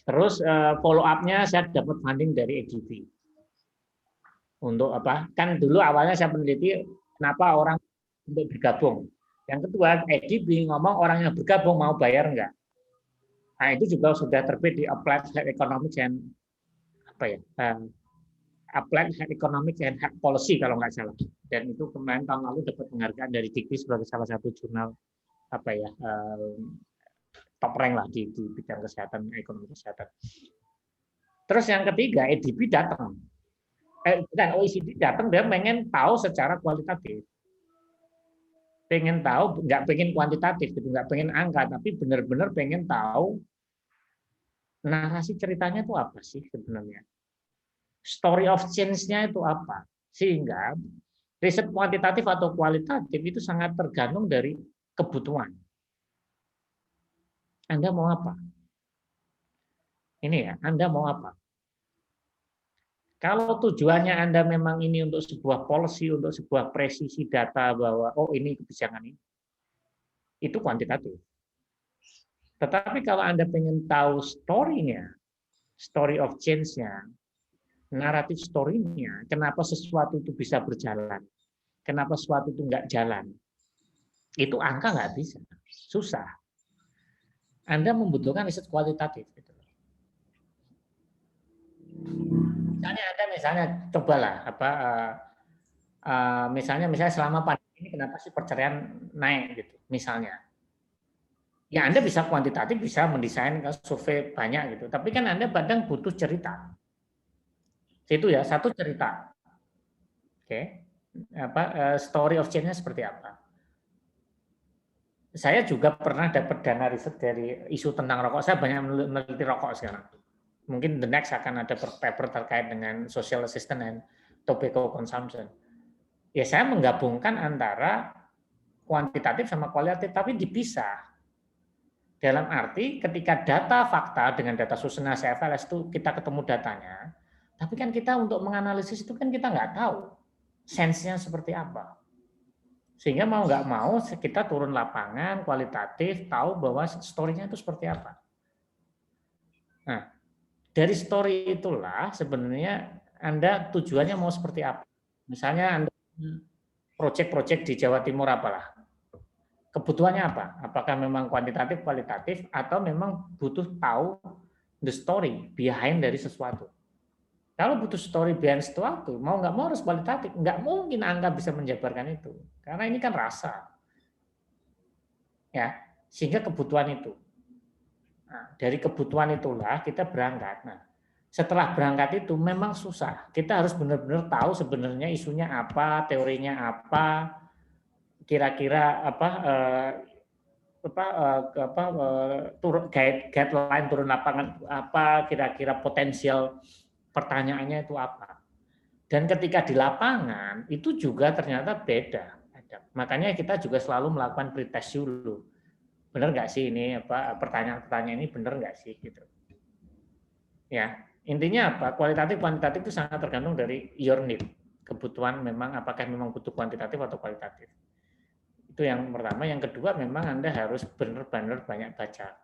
Terus follow up-nya saya dapat funding dari ADB. Untuk apa? Kan dulu awalnya saya meneliti kenapa orang untuk bergabung. Yang kedua, ADB ngomong orang yang bergabung mau bayar enggak. Nah, itu juga sudah terbit di Applied Health Economics and Applied Health Economics and Health Policy kalau nggak salah. Dan itu kemarin tahun lalu dapat penghargaan dari Dikti sebagai salah satu jurnal top rank lah di bidang kesehatan, ekonomi kesehatan. Terus yang ketiga, ADB datang. OECD datang, dia pengen tahu secara kualitatif. Pengen tahu, nggak pengen kuantitatif, gitu, nggak pengen angka, tapi benar-benar pengen tahu narasi ceritanya itu apa sih sebenarnya. Story of change-nya itu apa. Sehingga riset kuantitatif atau kualitatif itu sangat tergantung dari kebutuhan. Anda mau apa? Ini ya, Anda mau apa? Kalau tujuannya Anda memang ini untuk sebuah policy, untuk sebuah presisi data bahwa oh ini kebijakan ini, itu kuantitatif. Tetapi kalau Anda pengen tahu story-nya, story of change-nya, naratif story-nya, kenapa sesuatu itu bisa berjalan, kenapa sesuatu itu nggak jalan, itu angka nggak bisa, susah. Anda membutuhkan riset kualitatif. Misalnya cobalah misalnya selama pandemi ini kenapa sih perceraian naik gitu misalnya. Ya Anda bisa kuantitatif, bisa mendesain survei banyak gitu, tapi kan Anda kadang butuh cerita. Itu ya, satu cerita. Oke. Story of change-nya seperti apa? Saya juga pernah dapat dana riset dari isu tentang rokok. Saya banyak meneliti rokok sekarang. Mungkin the next akan ada paper terkait dengan social assistance and tobacco consumption. Ya saya menggabungkan antara kuantitatif sama kualitatif, tapi dipisah. Dalam arti ketika data fakta dengan data susunan CFLS itu kita ketemu datanya, tapi kan kita untuk menganalisis itu kan kita nggak tahu sense-nya seperti apa. Sehingga mau nggak mau kita turun lapangan, kualitatif, tahu bahwa story-nya itu seperti apa. Nah, dari story itulah sebenarnya Anda tujuannya mau seperti apa. Misalnya Anda proyek-proyek di Jawa Timur apalah. Kebutuhannya apa? Apakah memang kuantitatif, kualitatif, atau memang butuh tahu the story behind dari sesuatu. Kalau butuh story behind sesuatu, mau nggak mau harus kualitatif. Nggak mungkin angka bisa menjabarkan itu. Karena ini kan rasa. Ya, sehingga kebutuhan itu. Nah, dari kebutuhan itulah kita berangkat. Nah, setelah berangkat itu memang susah. Kita harus benar-benar tahu sebenarnya isunya apa, teorinya apa, kira-kira guideline turun lapangan apa, kira-kira potensial pertanyaannya itu apa. Dan ketika di lapangan itu juga ternyata beda. Makanya kita juga selalu melakukan pretest dulu. Benar nggak sih ini pertanyaan-pertanyaan ini benar nggak sih gitu. Ya, intinya apa? Kualitatif kuantitatif itu sangat tergantung dari your need. Kebutuhan memang apakah memang butuh kuantitatif atau kualitatif. Itu yang pertama. Yang kedua memang Anda harus benar-benar banyak baca.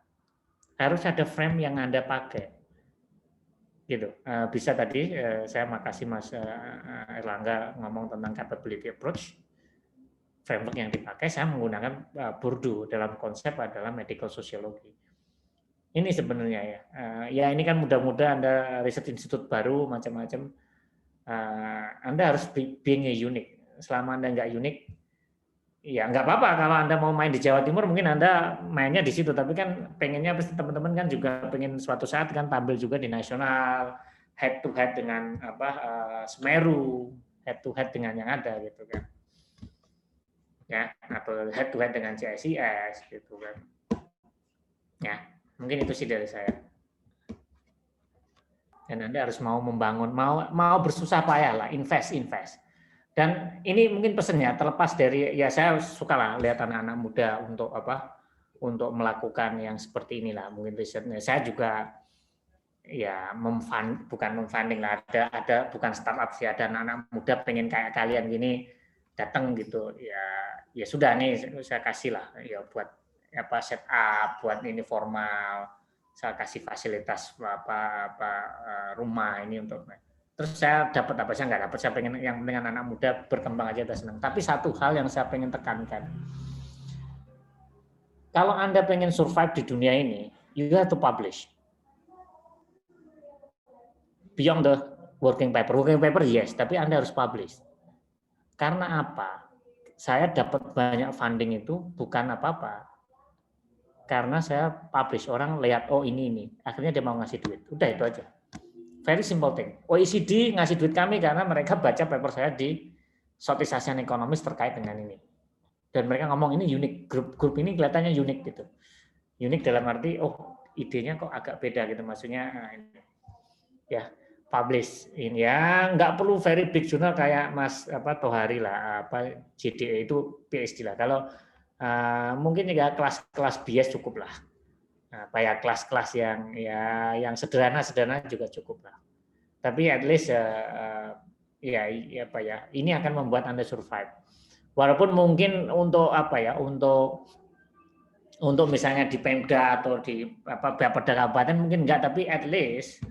Harus ada frame yang Anda pakai. Gitu. Bisa tadi saya makasih Mas Erlangga ngomong tentang capability approach. Framework yang dipakai saya menggunakan Bourdieu dalam konsep adalah medical sociology. Ini sebenarnya ya. Ya ini kan mudah-mudahan Anda riset institut baru macam-macam. Anda harus being unique. Selama Anda nggak unik, ya nggak apa-apa kalau Anda mau main di Jawa Timur mungkin Anda mainnya di situ, tapi kan pengennya pasti teman-teman kan juga pengen suatu saat kan tampil juga di nasional, head to head dengan Semeru, head to head dengan yang ada gitu kan. Ya, atau head to head dengan CSIS gitu kan. Ya, mungkin itu sih dari saya. Dan Anda harus mau membangun, mau bersusah payah lah, invest. Dan ini mungkin pesannya terlepas dari, ya saya suka lah lihat anak-anak muda untuk melakukan yang seperti inilah, mungkin risetnya. Saya juga ya bukan memfunding lah, ada bukan startup sih, ada anak-anak muda pengen kayak kalian gini datang gitu, ya sudah nih saya kasih lah ya buat setup, buat ini formal, saya kasih fasilitas rumah ini untuk, terus saya dapat apa, saya nggak dapat, saya pengen yang penting anak muda berkembang aja udah senang. Tapi satu hal yang saya pengen tekankan, kalau Anda pengen survive di dunia ini, you have to publish beyond the working paper yes, tapi Anda harus publish. Karena apa? Saya dapat banyak funding itu bukan apa-apa, karena saya publish, orang lihat oh ini, akhirnya dia mau ngasih duit, udah itu aja. Very simple thing. OECD ngasih duit kami karena mereka baca paper saya di Southeast Asian Economist terkait dengan ini, dan mereka ngomong ini unik, grup ini kelihatannya unik gitu. Unik dalam arti idenya kok agak beda gitu, maksudnya ya publish ini ya, nggak perlu very big journal kayak Mas Tohari lah, JDE itu PhD lah. Kalau mungkin juga kelas bias cukup lah. Kayak kelas-kelas yang sederhana juga cukup lah. Tapi at least ini akan membuat Anda survive. Walaupun mungkin untuk untuk misalnya di Pemda atau di Bapeda Kabupaten mungkin enggak, tapi at least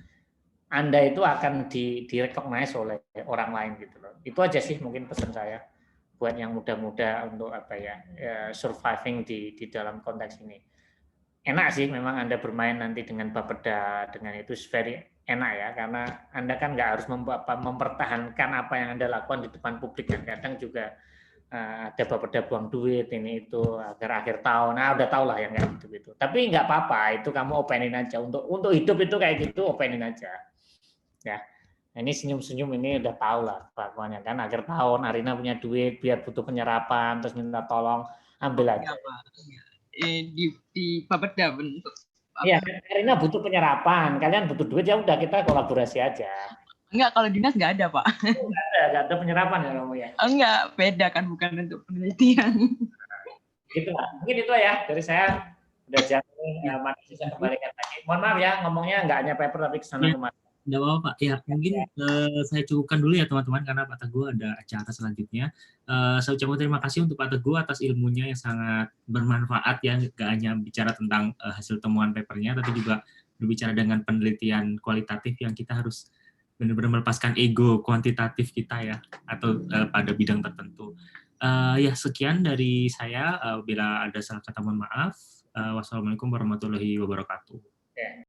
Anda itu akan direcognize oleh orang lain gitu loh. Itu aja sih mungkin pesan saya buat yang muda-muda untuk surviving di dalam konteks ini. Enak sih memang Anda bermain nanti dengan Bapeda, dengan itu very enak ya, karena Anda kan nggak harus mempertahankan apa yang Anda lakukan di depan publik, kan kadang juga ada Bapeda buang duit ini itu akhir tahun, udah tau lah yang kayak gitu. Tapi nggak apa-apa, itu kamu openin aja, untuk hidup itu kayak gitu openin aja ya. Ini senyum-senyum ini udah tahu lah kelakuannya kan, akhir tahun Arina punya duit biar butuh penyerapan terus minta tolong ambil aja. Di Bapeda bentuk. Iya, Arina butuh penyerapan, kalian butuh duit ya udah kita kolaborasi aja. Enggak, kalau dinas nggak ada Pak. Nggak ada penyerapan ya kamu ya? Enggak, beda kan, bukan untuk penelitian. Gitu lah, mungkin itu ya dari saya. Udah jam ini, masih saya kembalikan lagi. Mohon maaf ya ngomongnya nggak hanya paper tapi kesana kemari. Tidak apa-apa Pak. Ya, mungkin saya cukupkan dulu ya teman-teman, karena Pak Teguh ada acara selanjutnya. Saya ucapkan terima kasih untuk Pak Teguh atas ilmunya yang sangat bermanfaat ya, nggak hanya bicara tentang hasil temuan papernya, tapi juga berbicara dengan penelitian kualitatif yang kita harus benar-benar melepaskan ego kuantitatif kita ya, atau pada bidang tertentu. Ya sekian dari saya. Bila ada salah kata mohon maaf. Wassalamualaikum warahmatullahi wabarakatuh.